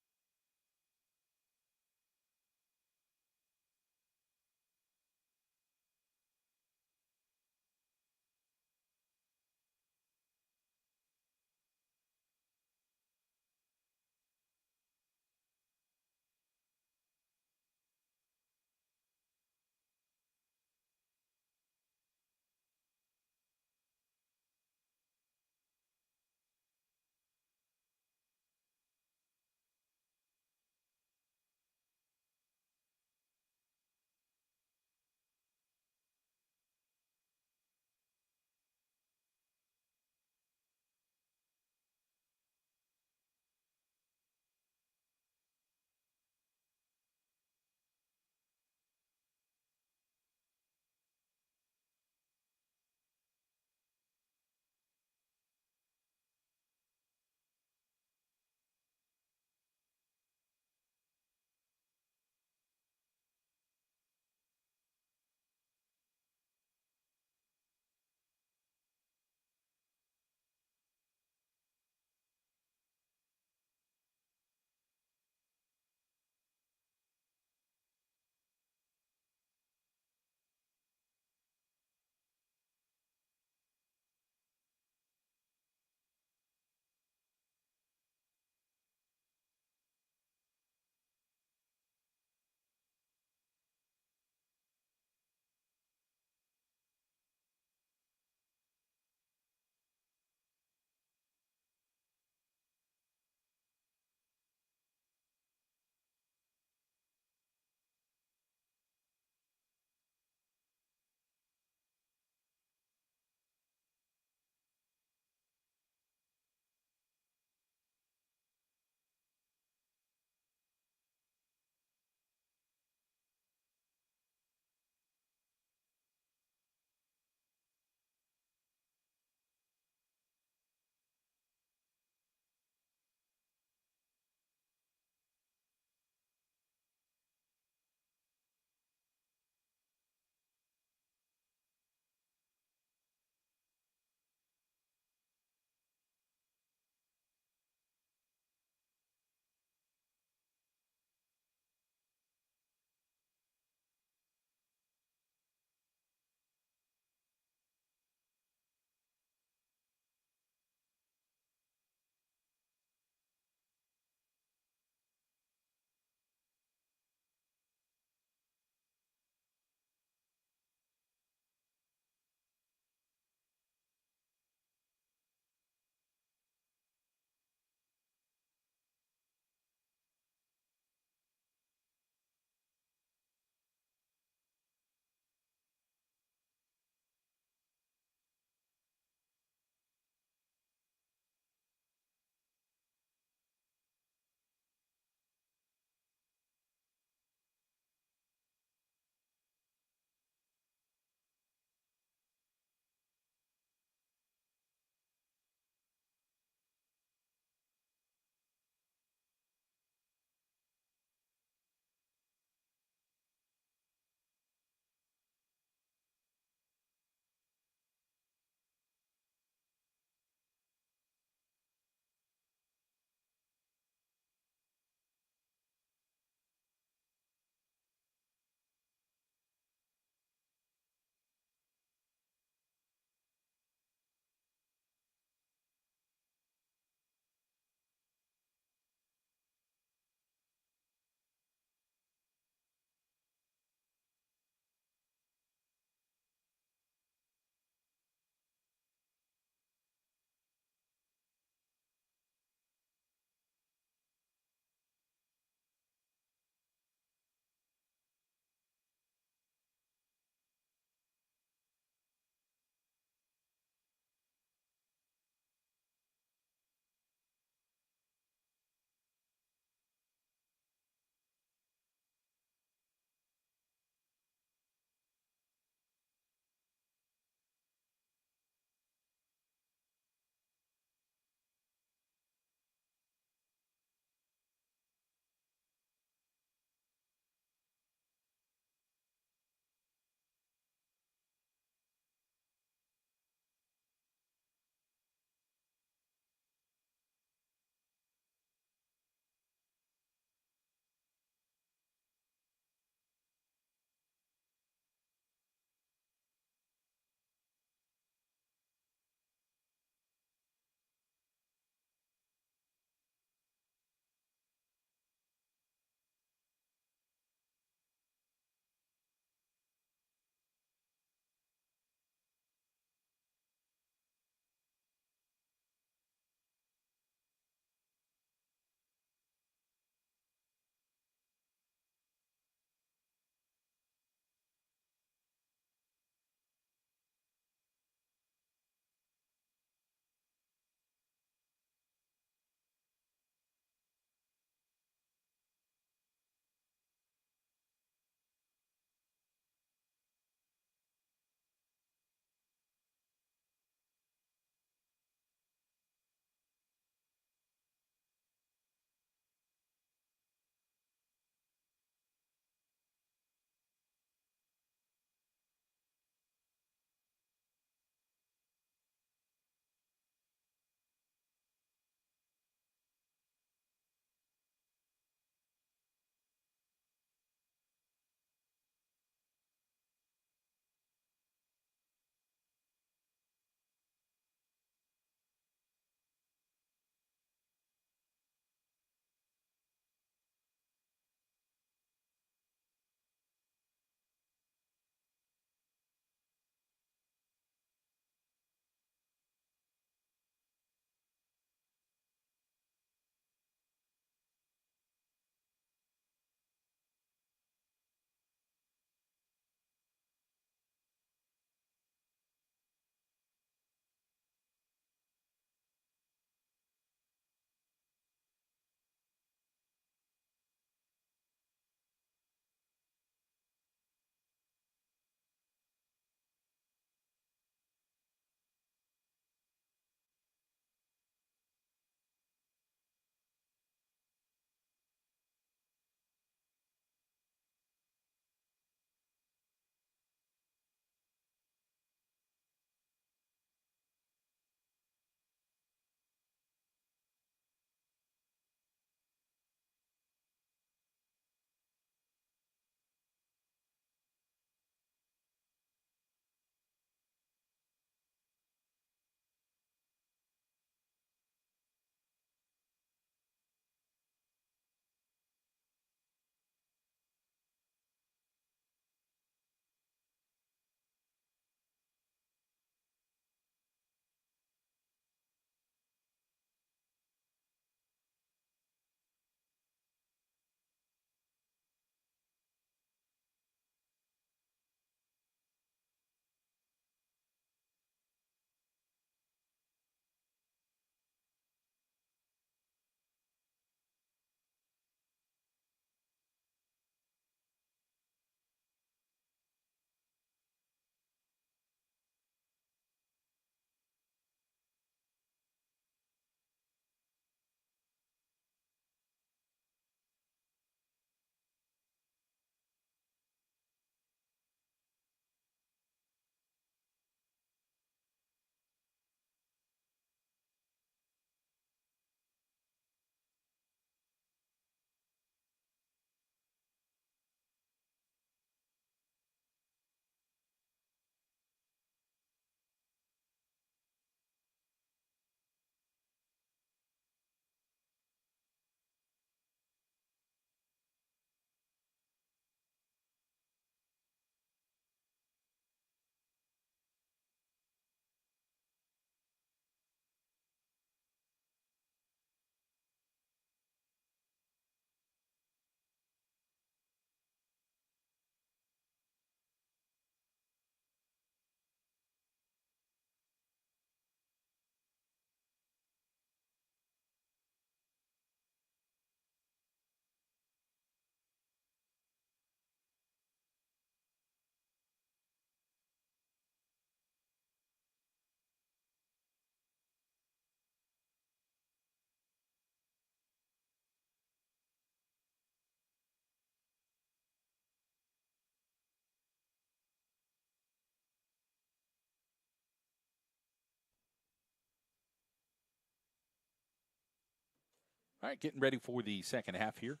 All right, getting ready for the second half here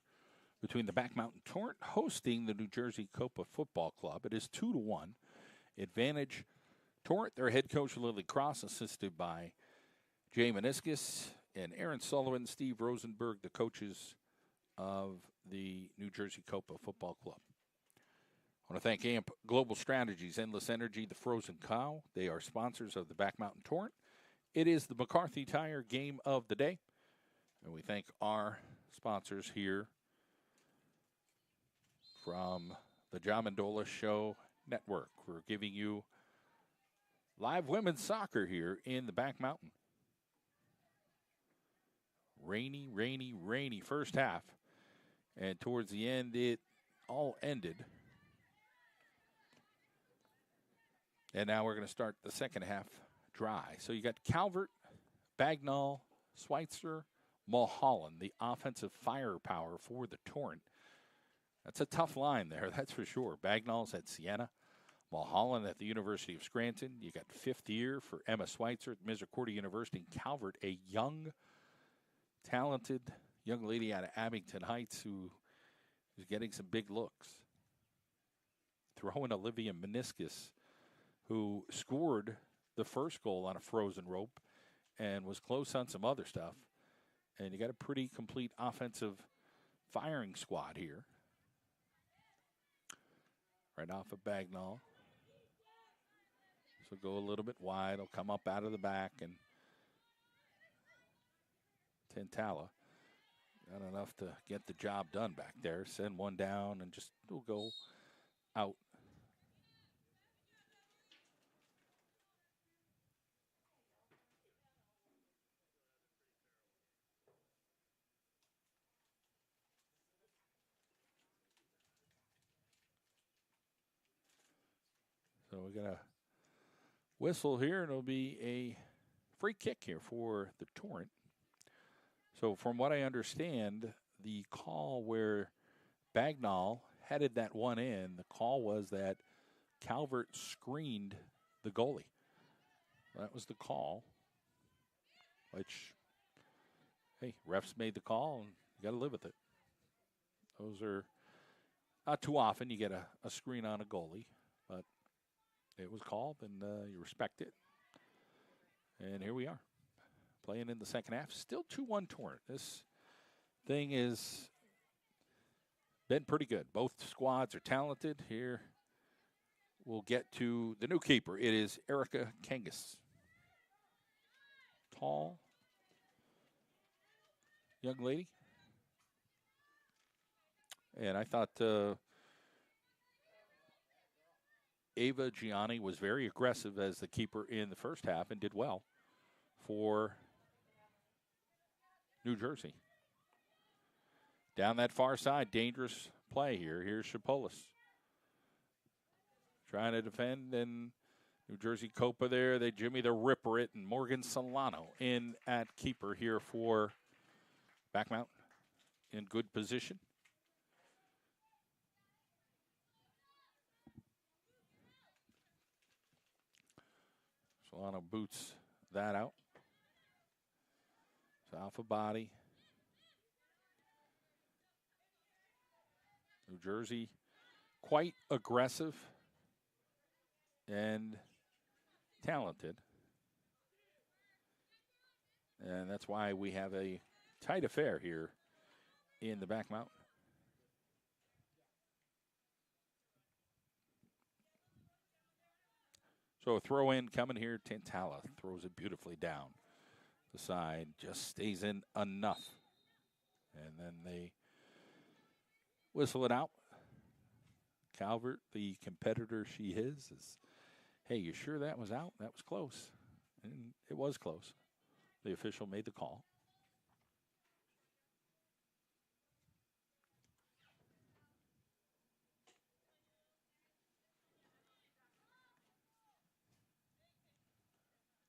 between the Back Mountain Torrent hosting the New Jersey COPA Football Club. It is 2-1. Advantage Torrent, their head coach Lily Cross, assisted by Jay Meniscus and Aaron Sullivan, Steve Rosenberg, the coaches of the New Jersey COPA Football Club. I want to thank AMP Global Strategies, Endless Energy, the Frozen Cow. They are sponsors of the Back Mountain Torrent. It is the McCarthy Tire Game of the Day. And we thank our sponsors here from the John Mendola Show Network. We're giving you live women's soccer here in the Back Mountain. Rainy, rainy, rainy first half. And towards the end, it all ended. And now we're going to start the second half dry. So you got Calvert, Bagnall, Schweitzer, Mulholland, the offensive firepower for the Torrent. That's a tough line there, that's for sure. Bagnall's at Siena, Mulholland at the University of Scranton. You got fifth year for Emma Schweitzer at Misericordia University. And Calvert, a young, talented young lady out of Abington Heights who is getting some big looks. Throw in Olivia Meniscus, who scored the first goal on a frozen rope and was close on some other stuff. And you got a pretty complete offensive firing squad here. Right off of Bagnall. So go a little bit wide. He'll come up out of the back. And Tantala got enough to get the job done back there. Send one down and just will go out. So we got a whistle here, and it'll be a free kick here for the Torrent. So from what I understand, the call where Bagnall headed that one in, the call was that Calvert screened the goalie. That was the call, which, hey, refs made the call, and you got to live with it. Those are not too often you get a screen on a goalie, but it was called, and you respect it. And here we are, playing in the second half. Still 2-1 Torrent. This thing has been pretty good. Both squads are talented. Here we'll get to the new keeper. It is Erica Kangas. Tall, young lady. And I thought Ava Gianni was very aggressive as the keeper in the first half and did well for New Jersey. Down that far side, dangerous play here. Here's Shapolis trying to defend, and New Jersey Copa there. They Jimmy the Ripper it, and Morgan Solano in at keeper here for Back Mountain in good position. Solano boots that out. It's off a body. New Jersey, quite aggressive and talented. And that's why we have a tight affair here in the Back Mountain. So a throw in coming here. Tantala throws it beautifully down the side. Just stays in enough. And then they whistle it out. Calvert, the competitor she is, hey, you sure that was out? That was close. And it was close. The official made the call.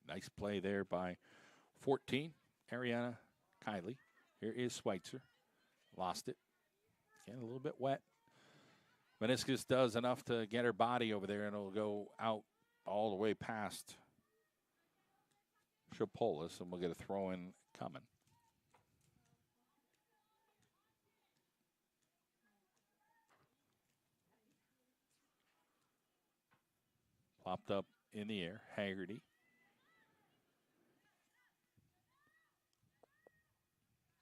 Nice play there by 14, Ariana Kiley. Here is Schweitzer. Lost it. Getting a little bit wet. Meniscus does enough to get her body over there, and it'll go out all the way past Shapolis, and we'll get a throw-in coming. Popped up in the air. Haggerty.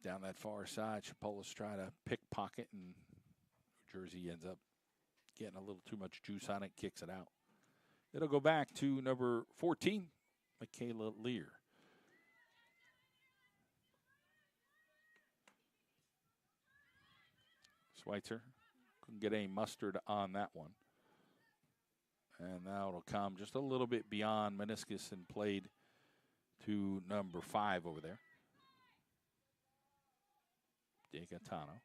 Down that far side, Chipolis try to pickpocket, and New Jersey ends up getting a little too much juice on it, kicks it out. It'll go back to number 14, Michaela Lear. Schweitzer couldn't get any mustard on that one. And now it'll come just a little bit beyond meniscus and played to number 5 over there. DeGatano.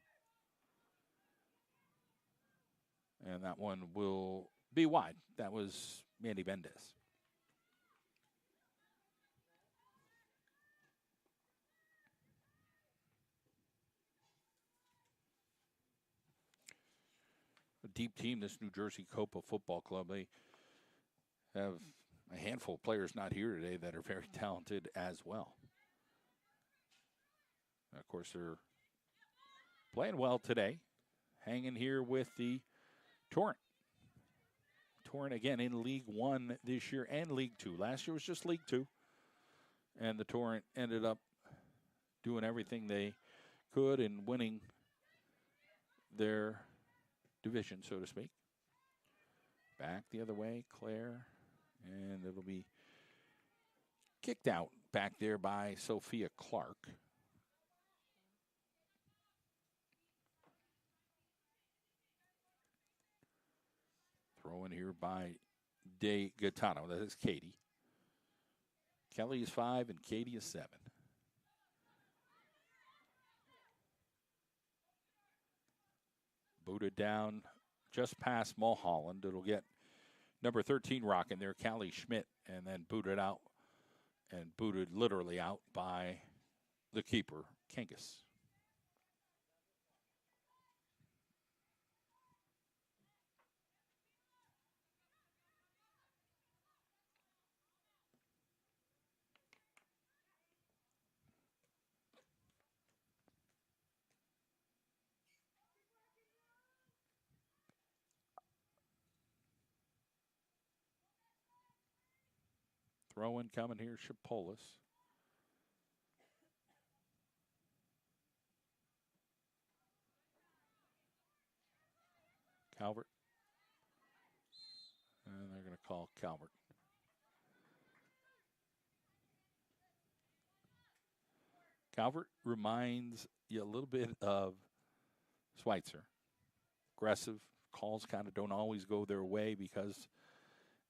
And that one will be wide. That was Mandy Mendez. A deep team, this New Jersey COPA football club. They have a handful of players not here today that are very talented as well. Of course, they're playing well today, hanging here with the Torrent. Torrent, again, in League One this year and League Two. Last year was just League Two. And the Torrent ended up doing everything they could and winning their division, so to speak. Back the other way, Claire. And it'll be kicked out back there by Sophia Clark. Throw in here by DeGatano. That is Katie. Kelly is 5 and Katie is 7. Booted down just past Mulholland. It'll get number 13 rocking there, Callie Schmidt, and then booted out and booted literally out by the keeper, Kangas. Throw-in coming here, Chipolis. Calvert. And they're going to call Calvert. Calvert reminds you a little bit of Schweitzer. Aggressive. Calls kind of don't always go their way because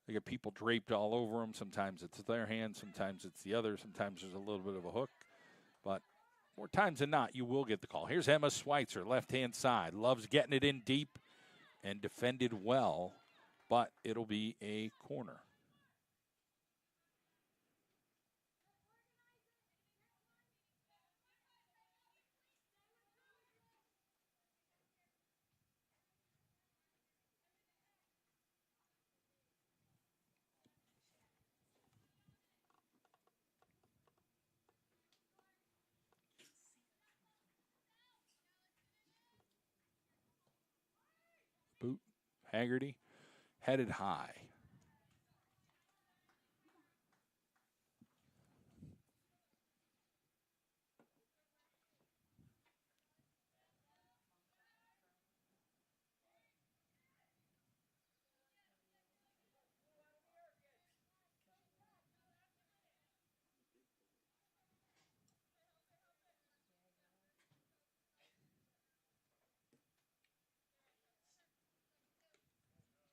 they get people draped all over them. Sometimes it's their hand, sometimes it's the other, sometimes there's a little bit of a hook. But more times than not, you will get the call. Here's Emma Schweitzer, left-hand side. Loves getting it in deep and defended well, but it'll be a corner. Boot, Haggerty, headed high.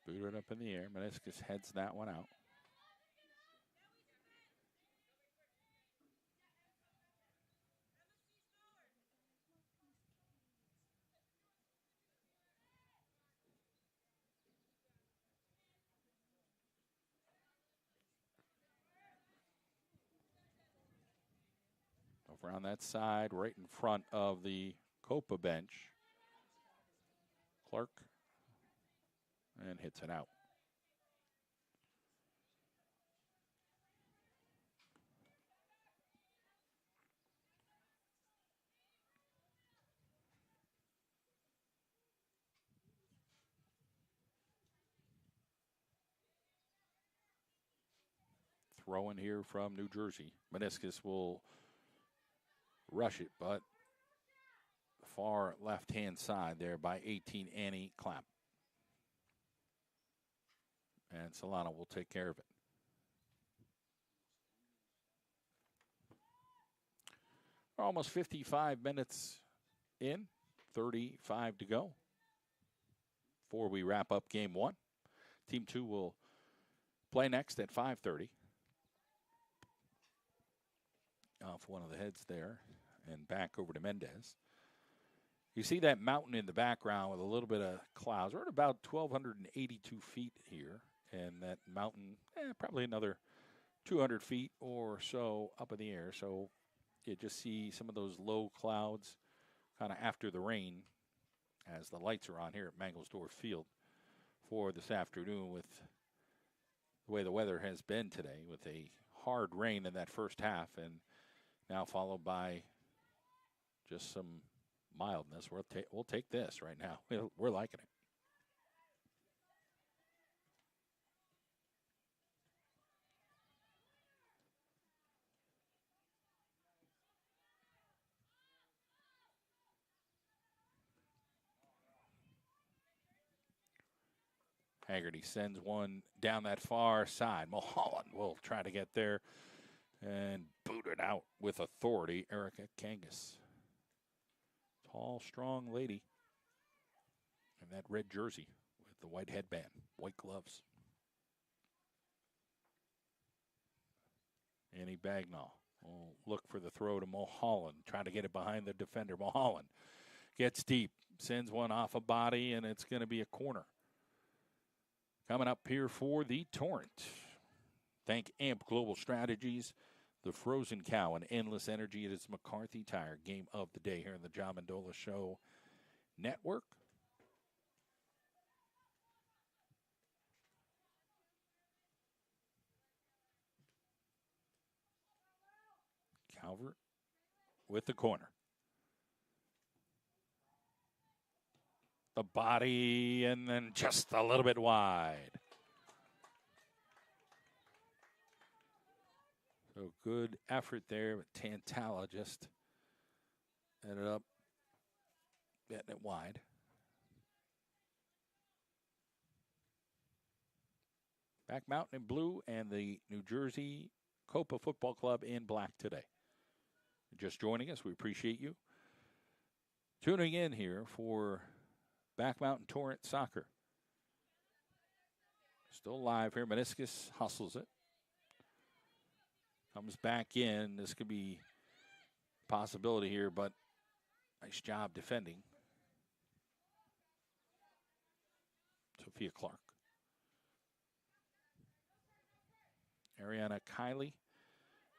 Booted up in the air. Meniscus heads that one out. Over on that side, right in front of the COPA bench. Clark. And hits it out. throwing here from New Jersey. Meniscus will rush it, but far left-hand side there by 18, Annie Clapp. And Solano will take care of it. We're almost 55 minutes in, 35 to go before we wrap up game one. Team 2 will play next at 5:30. Off one of the heads there and back over to Mendez. You see that mountain in the background with a little bit of clouds. We're at about 1,282 feet here, and that mountain, probably another 200 feet or so up in the air. So you just see some of those low clouds kind of after the rain as the lights are on here at Mangelsdorf Field for this afternoon with the way the weather has been today with a hard rain in that first half and now followed by just some mildness. We'll take this right now. We're liking it. Haggerty sends one down that far side. Mulholland will try to get there and boot it out with authority. Erica Kangas. Tall, strong lady in that red jersey with the white headband, white gloves. Annie Bagnall will look for the throw to Mulholland, trying to get it behind the defender. Mulholland gets deep, sends one off a body, and it's going to be a corner. Coming up here for the Torrent. Thank AMP Global Strategies, the Frozen Cow, and Endless Energy. It is McCarthy Tire game of the day here in the John Mendola Show Network. Calvert with the corner. The body, and then just a little bit wide. So good effort there, but Tantala just ended up getting it wide. Back Mountain in blue and the New Jersey COPA Football Club in black today. Just joining us, we appreciate you tuning in here for Back Mountain Torrent Soccer. Still live here. Meniscus hustles it. Comes back in. This could be a possibility here, but nice job defending. Sophia Clark. Ariana Kiley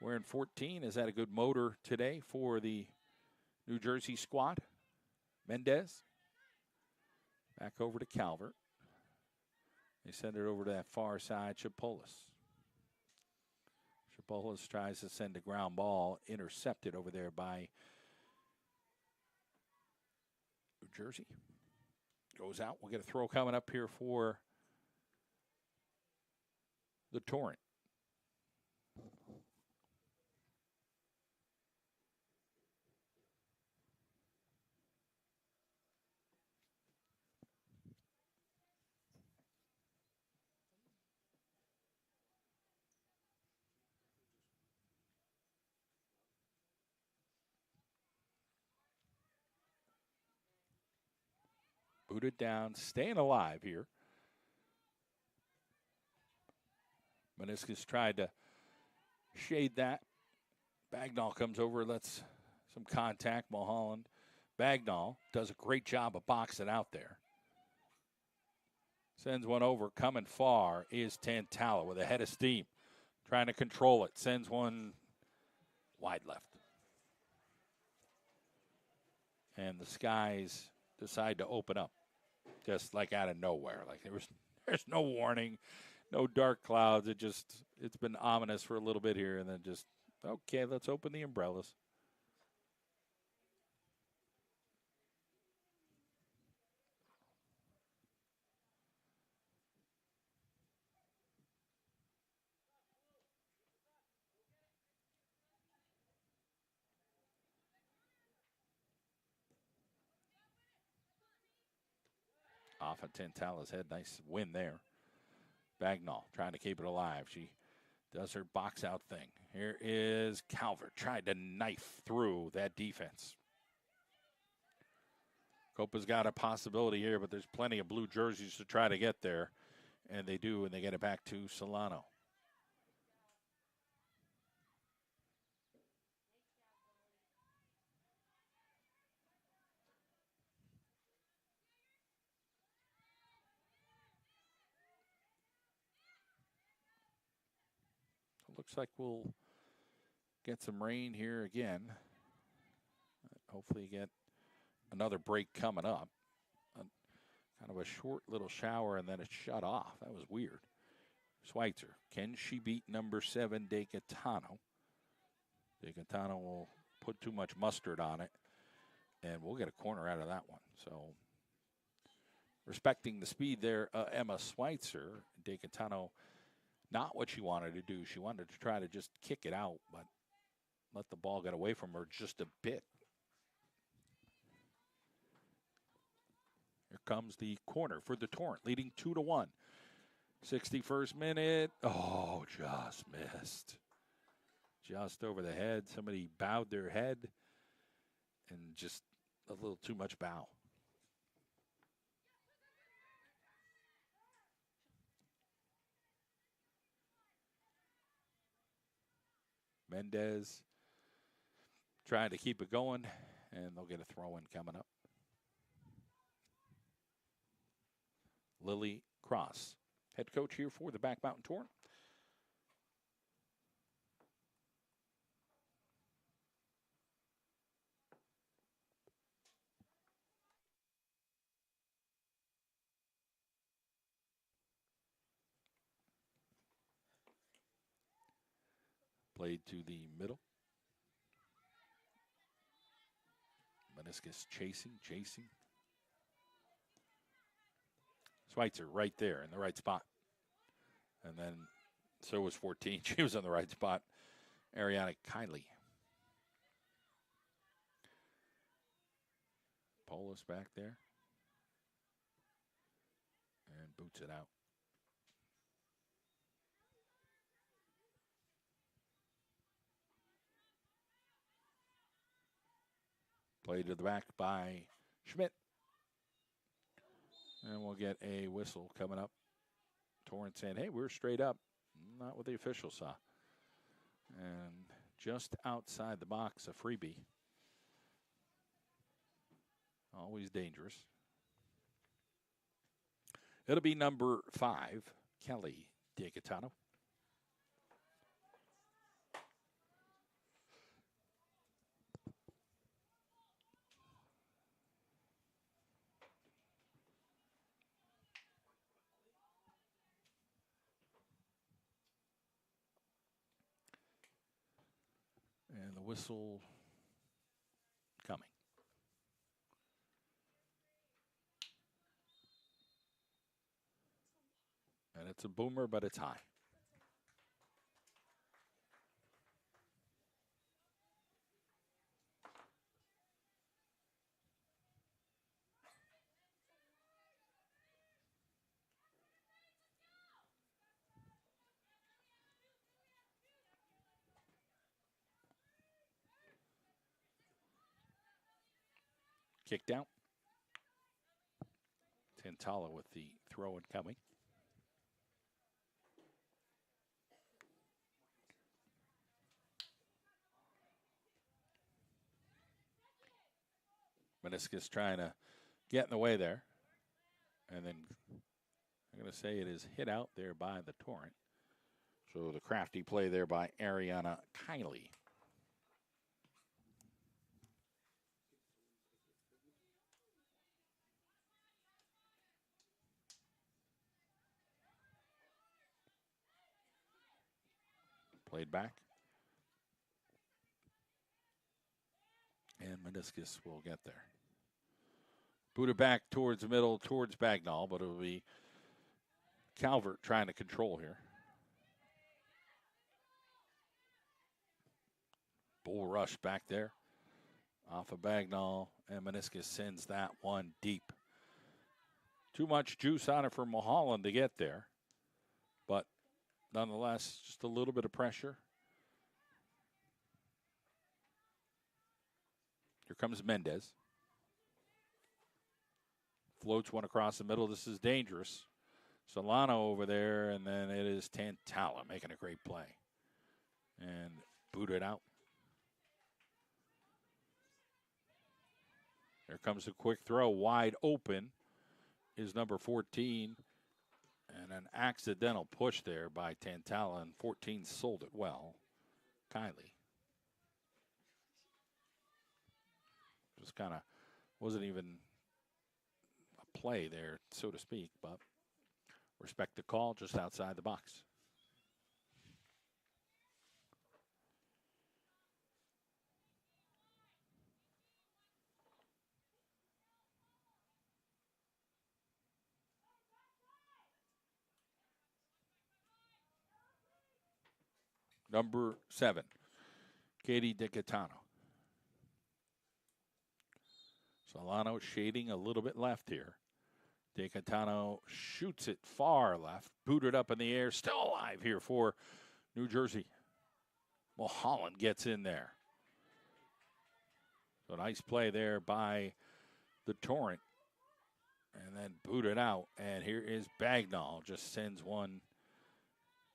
wearing 14. Is that a good motor today for the New Jersey squad? Mendez. Back over to Calvert. They send it over to that far side, Chipolis. Chipolis tries to send a ground ball, intercepted over there by New Jersey. Goes out. We'll get a throw coming up here for the Torrent. Booted down, staying alive here. Meniscus tried to shade that. Bagnall comes over, lets some contact. Mulholland. Bagnall does a great job of boxing out there. Sends one over, coming far is Tantala with a head of steam. Trying to control it. Sends one wide left. And the skies decide to open up. Just like out of nowhere. Like there's no warning, no dark clouds. It's been ominous for a little bit here, and then just, okay, let's open the umbrellas. off of Tantala's head. Nice win there. Bagnall trying to keep it alive. She does her box out thing. Here is Calvert trying to knife through that defense. Copa's got a possibility here, but there's plenty of blue jerseys to try to get there. And they do, and they get it back to Solano. Looks like we'll get some rain here again. Hopefully get another break coming up. Kind of a short little shower, and then it shut off. That was weird. Schweitzer, can she beat number 7, De Gaetano? De Gaetano will put too much mustard on it, and we'll get a corner out of that one. So, respecting the speed there, Emma Schweitzer, De Gaetano, not what she wanted to do. She wanted to try to just kick it out, but let the ball get away from her just a bit. Here comes the corner for the Torrent, leading 2-1. 61st minute. Oh, just missed. Just over the head. Somebody bowed their head and just a little too much bow. Mendez trying to keep it going, and they'll get a throw-in coming up. Lily Cross, head coach here for the Back Mountain Torrent. Played to the middle. Meniscus chasing. Schweitzer right there in the right spot. And then so was 14. She was in the right spot. Ariana Kiley. Polis back there. And boots it out. Played to the back by Schmidt. And we'll get a whistle coming up. Torrent saying, hey, we're straight up. Not what the officials saw. And just outside the box, a freebie. Always dangerous. It'll be number 5, Kelly De Gaetano. And the whistle coming. And it's a boomer, but it's high. Kicked out. Tantala with the throw-in coming. Meniscus trying to get in the way there. And then I'm going to say it is hit out there by the Torrent. So the crafty play there by Ariana Kiley. Played back. And Meniscus will get there. Booted back towards the middle, towards Bagnall, but it will be Calvert trying to control here. Bull rush back there. Off of Bagnall, and Meniscus sends that one deep Too much juice on it for Mulholland to get there. But nonetheless, just a little bit of pressure. Here comes Mendez. Floats one across the middle. This is dangerous. Solano over there, and then it is Tantala making a great play. And booted out. There comes a quick throw. Wide open is number 14. And an accidental push there by Tantala, and 14 sold it well. Kylie. Just kind of wasn't even a play there, so to speak, but respect the call just outside the box. Number 7, Katie DiCatano. Solano shading a little bit left here. DiCatano shoots it far left, booted up in the air, still alive here for New Jersey. Mulholland gets in there. So nice play there by the Torrent. And then booted out. And here is Bagnall. Just sends one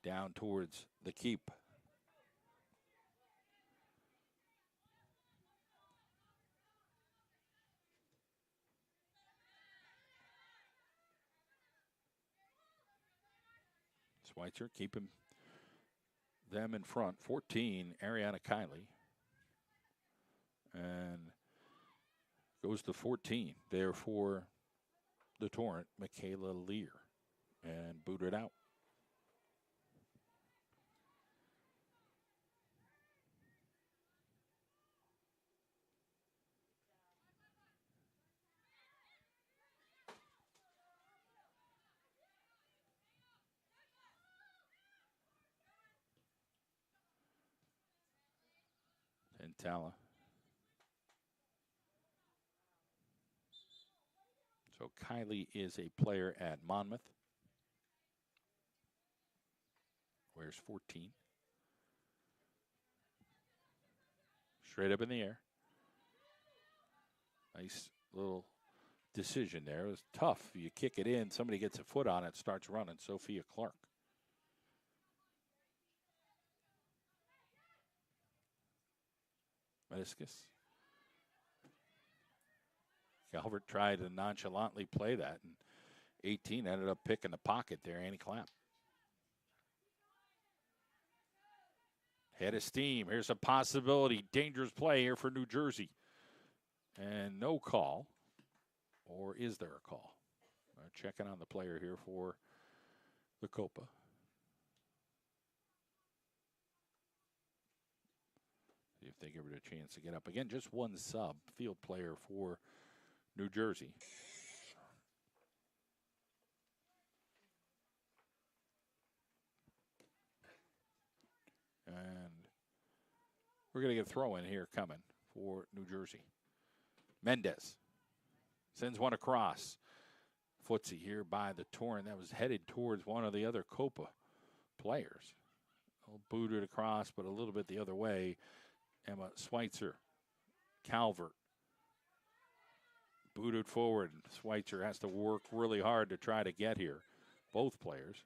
down towards the keep. Schweitzer keeping them in front. 14, Ariana Kiley. And goes to 14 there for the Torrent, Michaela Lear. And booted out. Tala. So Kylie is a player at Monmouth. Wears 14. Straight up in the air. Nice little decision there. It was tough. You kick it in, somebody gets a foot on it, starts running. Sophia Clark. Meniscus. Calvert tried to nonchalantly play that, and 18 ended up picking the pocket there. Annie Clapp. Head of steam. Here's a possibility. Dangerous play here for New Jersey. And no call. Or is there a call? Checking on the player here for the COPA. See if they give it a chance to get up. Again, just one sub field player for New Jersey. And we're going to get a throw in here coming for New Jersey. Mendez sends one across. Footsie here by the Torrent. That was headed towards one of the other COPA players. Booted across, but a little bit the other way. Emma Schweitzer, Calvert. Booted forward. Schweitzer has to work really hard to try to get here. Both players.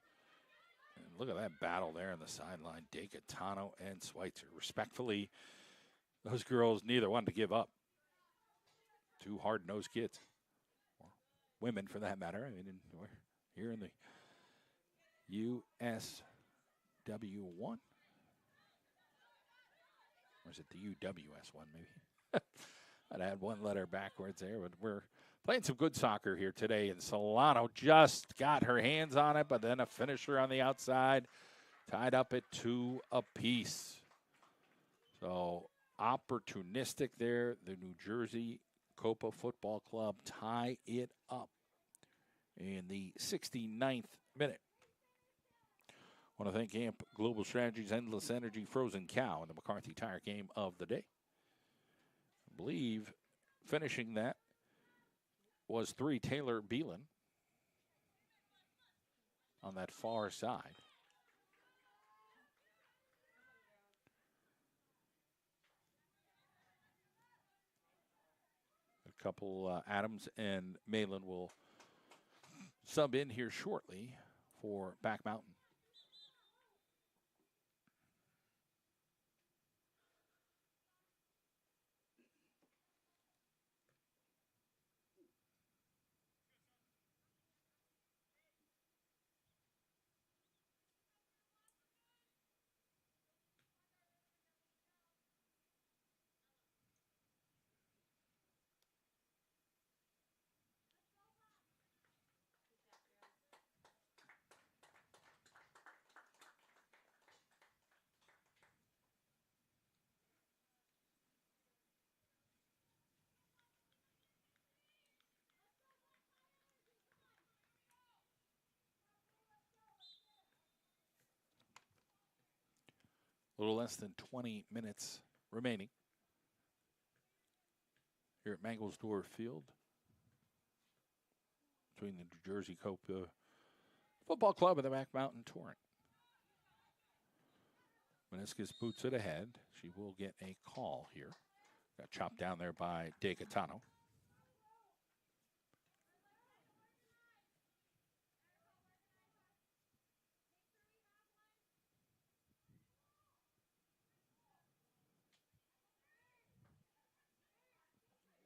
And look at that battle there on the sideline. DeCatano and Schweitzer. Respectfully, those girls, neither one to give up. Two hard-nosed kids. Or women, for that matter. I mean, we're here in the USW1. Or is it the UWS one, maybe? I'd add one letter backwards there, but we're playing some good soccer here today. And Solano just got her hands on it, but then a finisher on the outside, tied up at 2 apiece. So opportunistic there. The New Jersey COPA Football Club tie it up in the 69th minute. I want to thank AMP Global Strategies, Endless Energy, Frozen Cow, and the McCarthy Tire game of the day. I believe finishing that was 3 Taylor Beelan. on that far side. A couple, Adams and Malin will sub in here shortly for Back Mountain. A little less than 20 minutes remaining here at Mangelsdorf Field between the New Jersey COPA Football Club and the Back Mountain Torrent. Meniscus boots it ahead. She will get a call here. Got chopped down there by De Gaetano.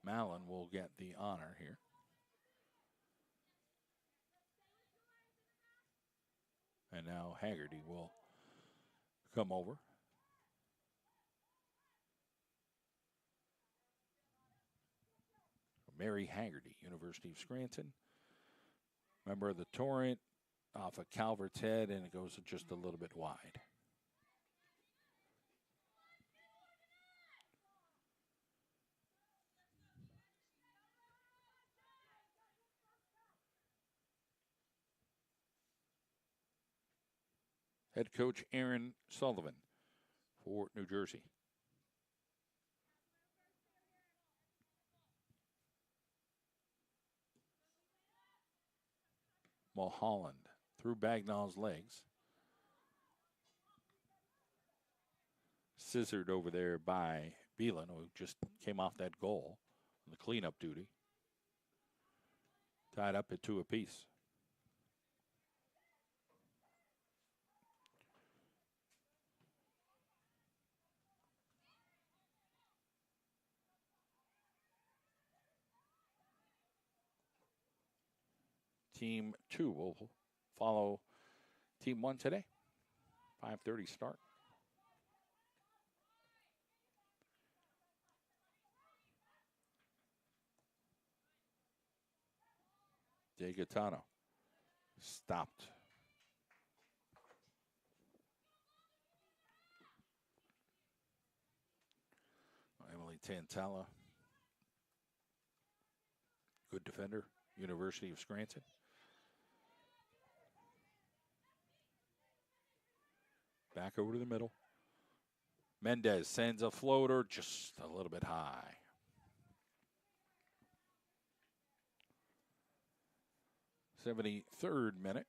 Mallon will get the honor here. And now Haggerty will come over. Mary Haggerty, University of Scranton. Member of the Torrent, off of Calvert's head, and it goes just a little bit wide. Head coach Aaron Sullivan for New Jersey. Mulholland through Bagnall's legs. Scissored over there by Beelan, who just came off that goal on the cleanup duty. Tied up at 2 apiece. Team 2 will follow Team 1 today. 5:30 start. De Gaetano stopped. Emily Tantala, good defender, University of Scranton. Back over to the middle. Mendez sends a floater just a little bit high. '73rd minute.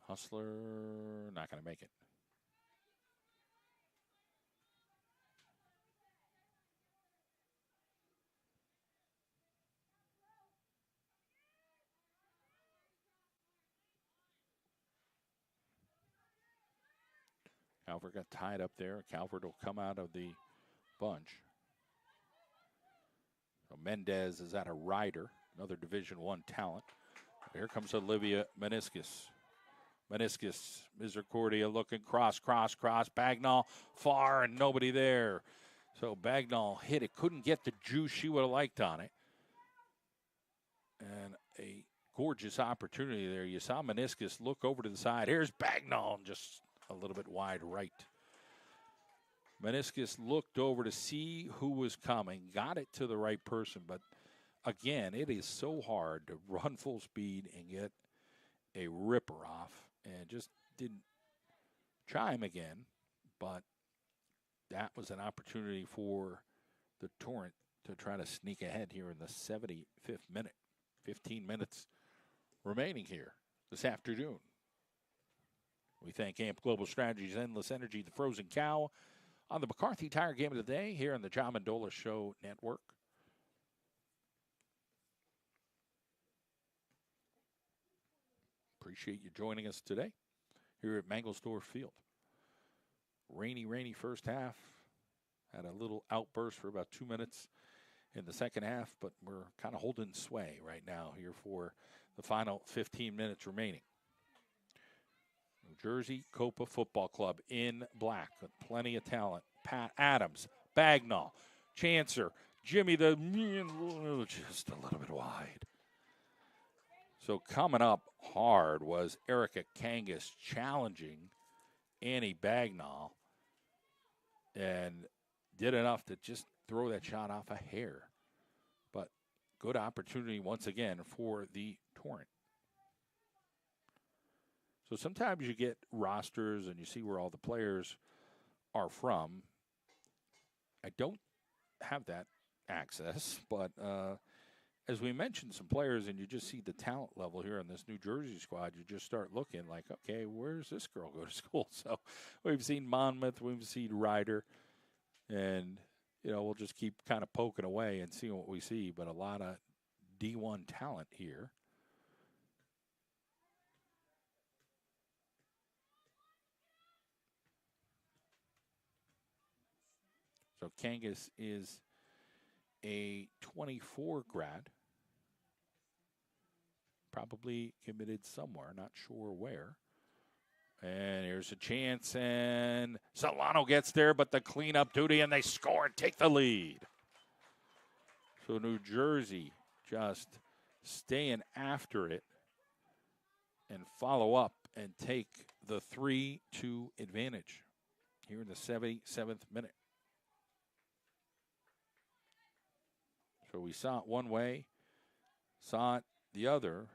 Hustler, not going to make it. Calvert got tied up there. Calvert will come out of the bunch. So Mendez is at a rider, another Division I talent. Here comes Olivia Meniscus. Meniscus, Misericordia looking cross. Bagnall far and nobody there. So Bagnall hit it, couldn't get the juice she would have liked on it. And a gorgeous opportunity there. You saw Meniscus look over to the side. Here's Bagnall, just a little bit wide right. Meniscus looked over to see who was coming, got it to the right person. But, again, it is so hard to run full speed and get a ripper off. And just didn't try him again. But that was an opportunity for the Torrent to try to sneak ahead here in the 75th minute. 15 minutes remaining here this afternoon. We thank AMP Global Strategies, Endless Energy, the Frozen Cow, on the McCarthy Tire Game of the Day here on the John Mendola Show Network. Appreciate you joining us today here at Mangelsdorf Field. Rainy first half. Had a little outburst for about 2 minutes in the second half, but we're kind of holding sway right now here for the final 15 minutes remaining. New Jersey COPA Football Club in black with plenty of talent. Pat Adams, Bagnall, Chancer, Jimmy just a little bit wide. So coming up hard was Erica Kangas challenging Annie Bagnall and did enough to just throw that shot off a hair. But good opportunity once again for the Torrent. So sometimes you get rosters and you see where all the players are from. I don't have that access, but as we mentioned some players and you just see the talent level here on this New Jersey squad, you just start looking like, okay, where's this girl go to school? So we've seen Monmouth, we've seen Ryder, and we'll just keep kind of poking away and seeing what we see, but a lot of D1 talent here. So Kangas is a 24 grad, probably committed somewhere, not sure where. And here's a chance, and Solano gets there, but the cleanup duty, and they score and take the lead. So New Jersey just staying after it and follow up and take the 3-2 advantage here in the 77th minute. So we saw it one way, saw it the other.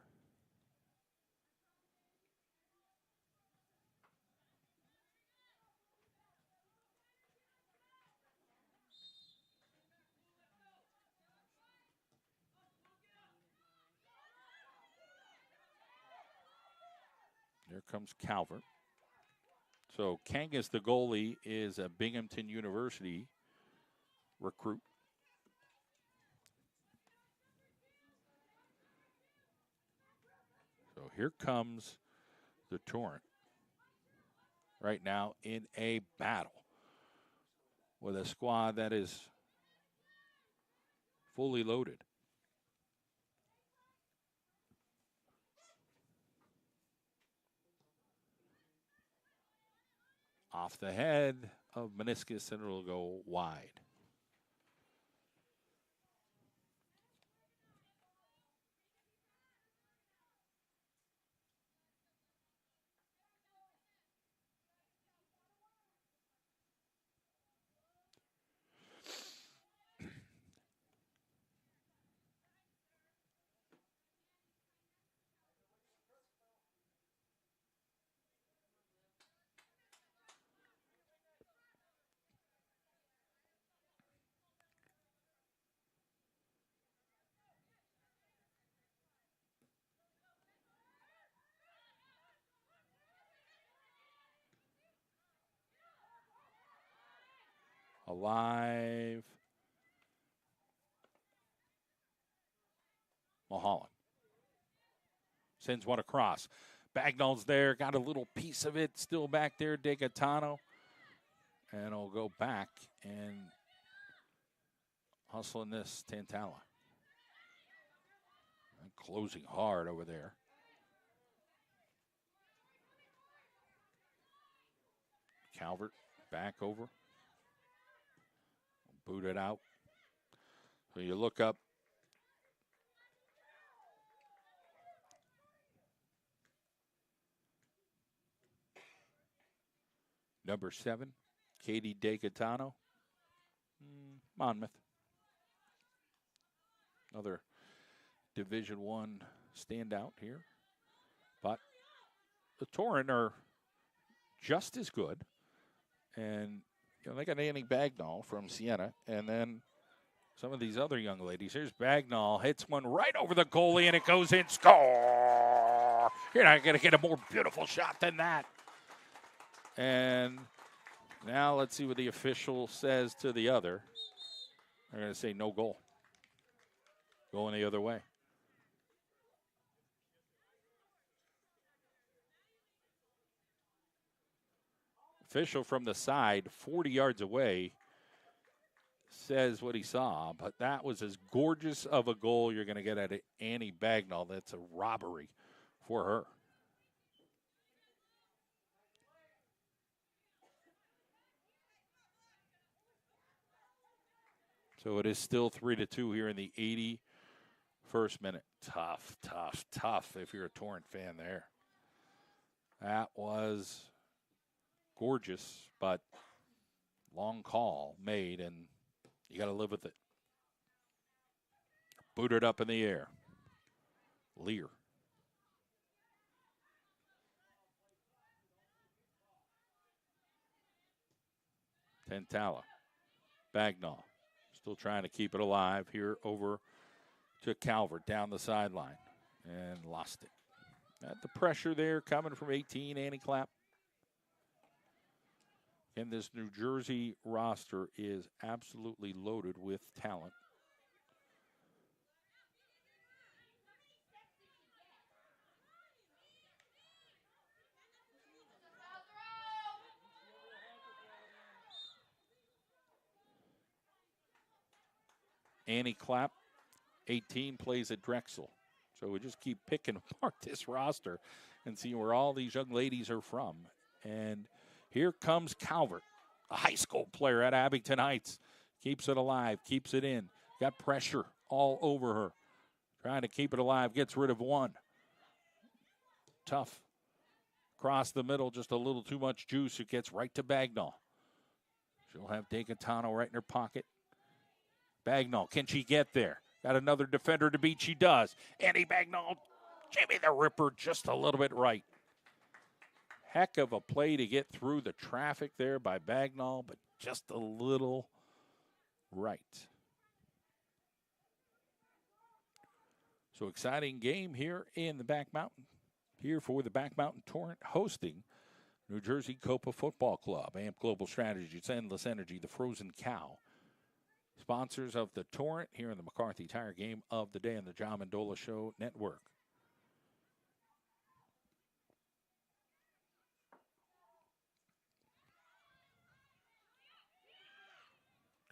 There comes Calvert. So Kangas, the goalie, is a Binghamton University recruit. So here comes the Torrent right now in a battle with a squad that is fully loaded. Off the head of Meniscus, and it'll go wide. Alive. Mulholland sends one across. Bagnall's there, got a little piece of it, still back there, De Gaetano. And it'll go back and hustling this, Tantala. And closing hard over there. Calvert back over. Booted out. So you look up. Number 7, Katie DeGatano, Monmouth. Another Division I standout here. But the Torrent are just as good. And they got Annie Bagnall from Siena. And then some of these other young ladies. Here's Bagnall. Hits one right over the goalie, and it goes in. Score! You're not going to get a more beautiful shot than that. And now let's see what the official says to the other. They're going to say no goal. Going the other way. Official from the side, 40 yards away, says what he saw, but that was as gorgeous of a goal you're going to get at Annie Bagnall. That's a robbery for her. So it is still 3-2 here in the 81st minute. Tough if you're a Torrent fan there. That was gorgeous, but long call made, and you got to live with it. Booted up in the air. Lear. Tantala. Bagnall. Still trying to keep it alive here over to Calvert down the sideline. And lost it. Got the pressure there coming from 18, Annie Clapp. And this New Jersey roster is absolutely loaded with talent. Annie Clapp, 18, plays at Drexel. So we just keep picking apart this roster and see where all these young ladies are from. And here comes Calvert, a high school player at Abington Heights. Keeps it alive, keeps it in. Got pressure all over her. Trying to keep it alive, gets rid of one. Tough. Across the middle, just a little too much juice. It gets right to Bagnall. She'll have DeGatano right in her pocket. Bagnall, can she get there? Got another defender to beat. She does. Annie Bagnall, Jimmy the Ripper, just a little bit right. Heck of a play to get through the traffic there by Bagnall, but just a little right. So exciting game here in the Back Mountain. Here for the Back Mountain Torrent hosting New Jersey COPA Football Club, AMP Global Strategies, Endless Energy, the Frozen Cow. Sponsors of the Torrent here in the McCarthy Tire Game of the Day on the John Mendola Show Network.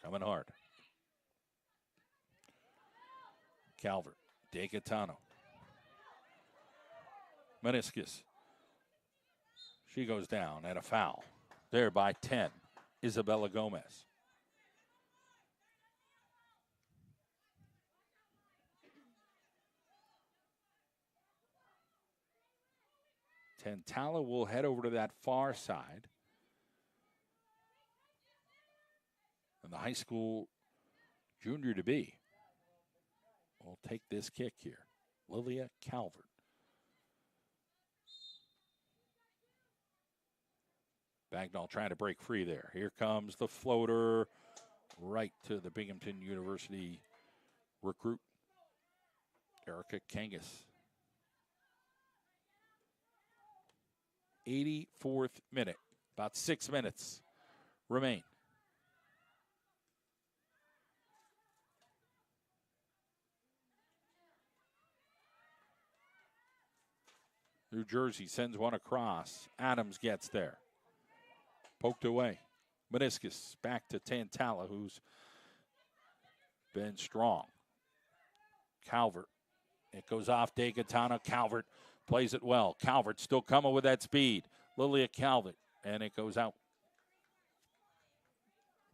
Coming hard. Calvert, DeGatano. Meniscus. She goes down and a foul. There by 10, Isabella Gomez. Tantala will head over to that far side. And the high school junior to be will take this kick here. Lilia Calvert. Bagnall trying to break free there. Here comes the floater right to the Binghamton University recruit, Erica Kangas. 84th minute. About 6 minutes remain. New Jersey sends one across. Adams gets there. Poked away. Meniscus back to Tantala, who's been strong. Calvert. It goes off DeGatano. Calvert plays it well. Calvert still coming with that speed. Lilia Calvert. And it goes out.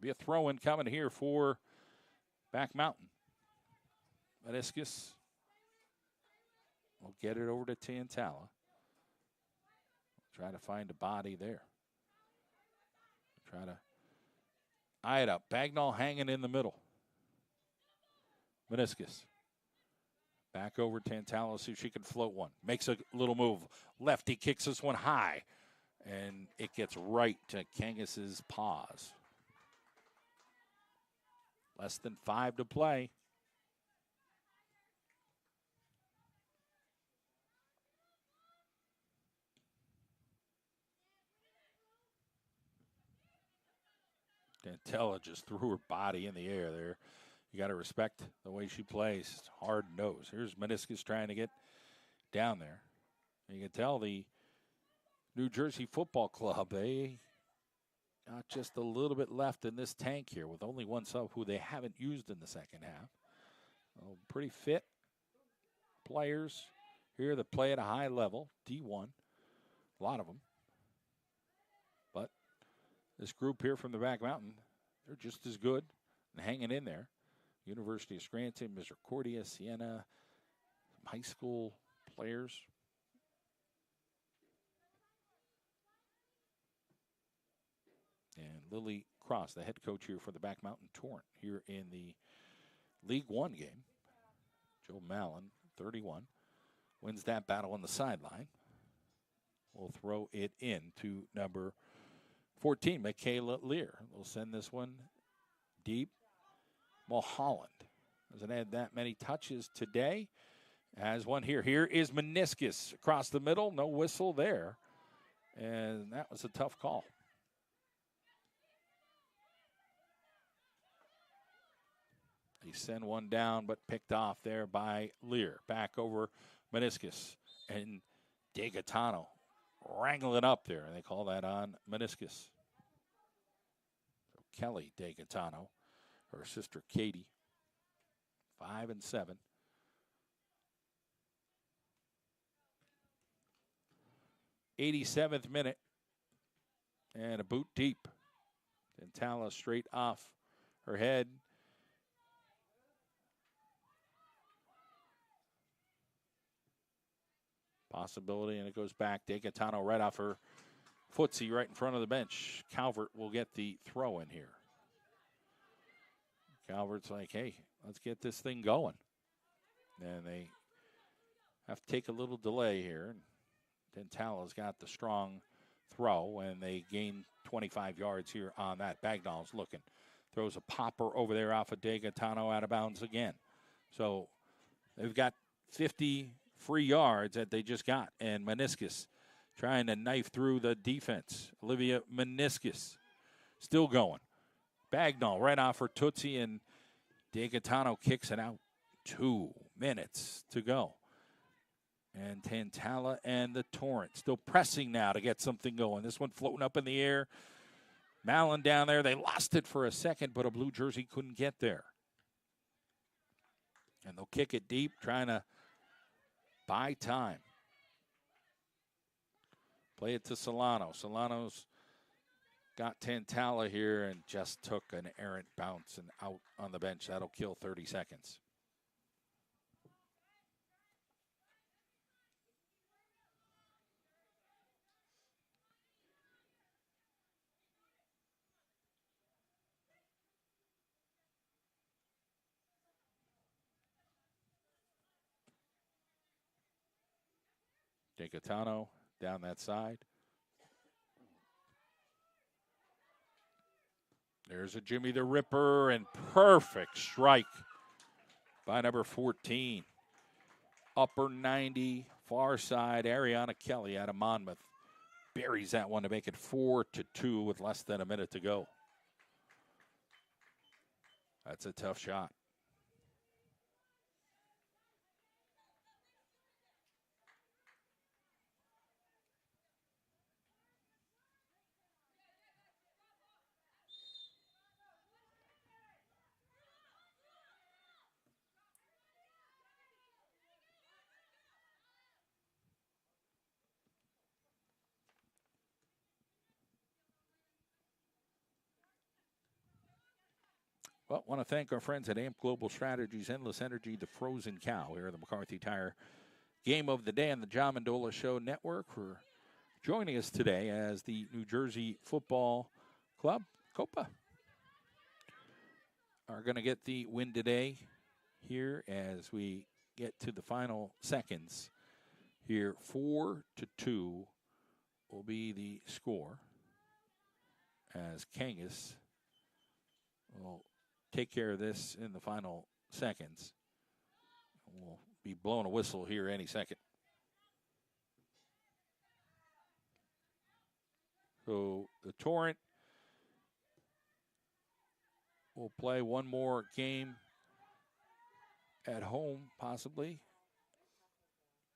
Be a throw-in coming here for Back Mountain. Meniscus will get it over to Tantala. Try to find a body there. Try to eye it up. Bagnall hanging in the middle. Meniscus. Back over Tantala, see if she can float one. Makes a little move. Lefty kicks this one high. And it gets right to Kangas's paws. Less than 5 to play. Dantella just threw her body in the air there. You got to respect the way she plays. Hard nose. Here's Meniscus trying to get down there. You can tell the New Jersey Football Club, they got just a little bit left in this tank here with only one sub who they haven't used in the second half. Oh, pretty fit players here that play at a high level, D1, a lot of them. But this group here from the Back Mountain, they're just as good and hanging in there. University of Scranton, Misericordia, Siena, high school players. And Lily Cross, the head coach here for the Back Mountain Torrent here in the League One game. Joe Mallon, 31, wins that battle on the sideline. We'll throw it in to number 14, Michaela Lear. We'll send this one deep. Mulholland doesn't add that many touches today. Has one here. Here is Meniscus across the middle. No whistle there. And that was a tough call. They send one down, but picked off there by Lear. Back over Meniscus. And DeGaetano wrangling up there. And they call that on Meniscus. So Kelly DeGaetano, her sister Katie, 5 and 7. '87th minute. And a boot deep. Dantala straight off her head. Possibility, and it goes back. DeGaetano right off her footsie right in front of the bench. Calvert will get the throw in here. Calvert's like, hey, let's get this thing going. And they have to take a little delay here. Dantala's got the strong throw, and they gain 25 yards here on that. Bagnall's looking. Throws a popper over there off of DeGaetano out of bounds again. So they've got 50 free yards that they just got. And Meniscus trying to knife through the defense. Olivia Meniscus still going. Bagnall right off her tootsie, and DeGaetano kicks it out. 2 minutes to go. And Tantala and the Torrent still pressing now to get something going. This one floating up in the air. Mallon down there. They lost it for a second, but a blue jersey couldn't get there. And they'll kick it deep, trying to buy time. Play it to Solano. Solano's got Tantala here and just took an errant bounce and out on the bench. That'll kill 30 seconds. DeGaetano down that side. There's a Jimmy the Ripper, and perfect strike by number 14. Upper 90, far side, Ariana Kelly out of Monmouth. Buries that one to make it 4-2 with less than a minute to go. That's a tough shot. Well, want to thank our friends at AMP Global Strategies, Endless Energy, the Frozen Cow here at the McCarthy Tire Game of the Day on the John Mendola Show Network for joining us today as the New Jersey Football Club, COPA, are going to get the win today here as we get to the final seconds here. 4-2 will be the score as Kangas will take care of this in the final seconds. We'll be blowing a whistle here any second. So the Torrent will play one more game at home, possibly.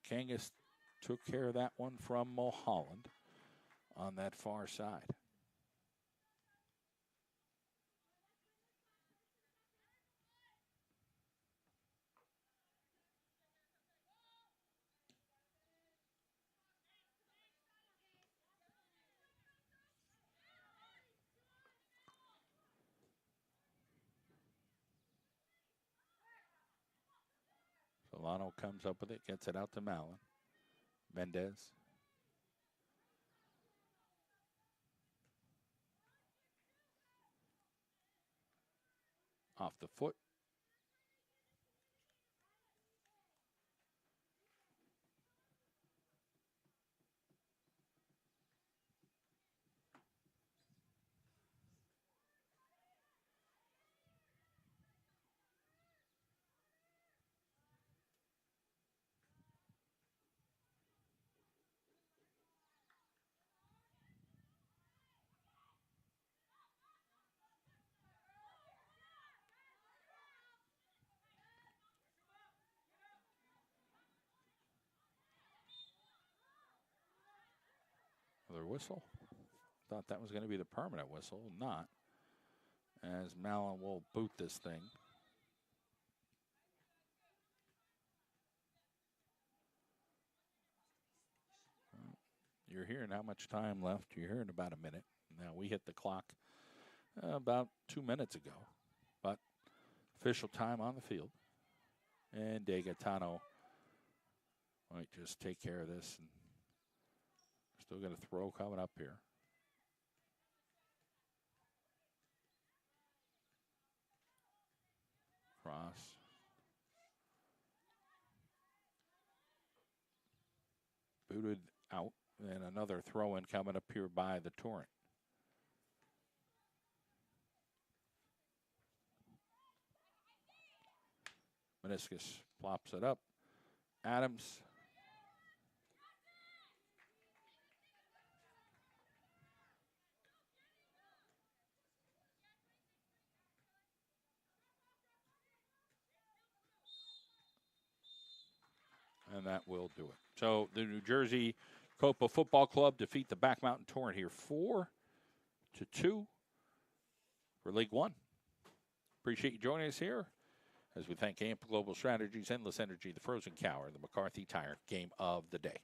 Kangas took care of that one from Mulholland on that far side. Solano comes up with it, gets it out to Malin. Mendez. Off the foot. Another whistle. Thought that was going to be the permanent whistle. Not. As Malin will boot this thing. You're hearing how much time left. You're hearing about a minute. Now, we hit the clock about 2 minutes ago. But official time on the field. And De Gaetano might just take care of this. And still got a throw coming up here. Cross. Booted out. And another throw-in coming up here by the Torrent. Meniscus plops it up. Adams. And that will do it. So the New Jersey COPA Football Club defeat the Back Mountain Torrent here 4-2 for League One. Appreciate you joining us here as we thank AMP Global Strategies, Endless Energy, the Frozen Cow, and the McCarthy Tire Game of the Day.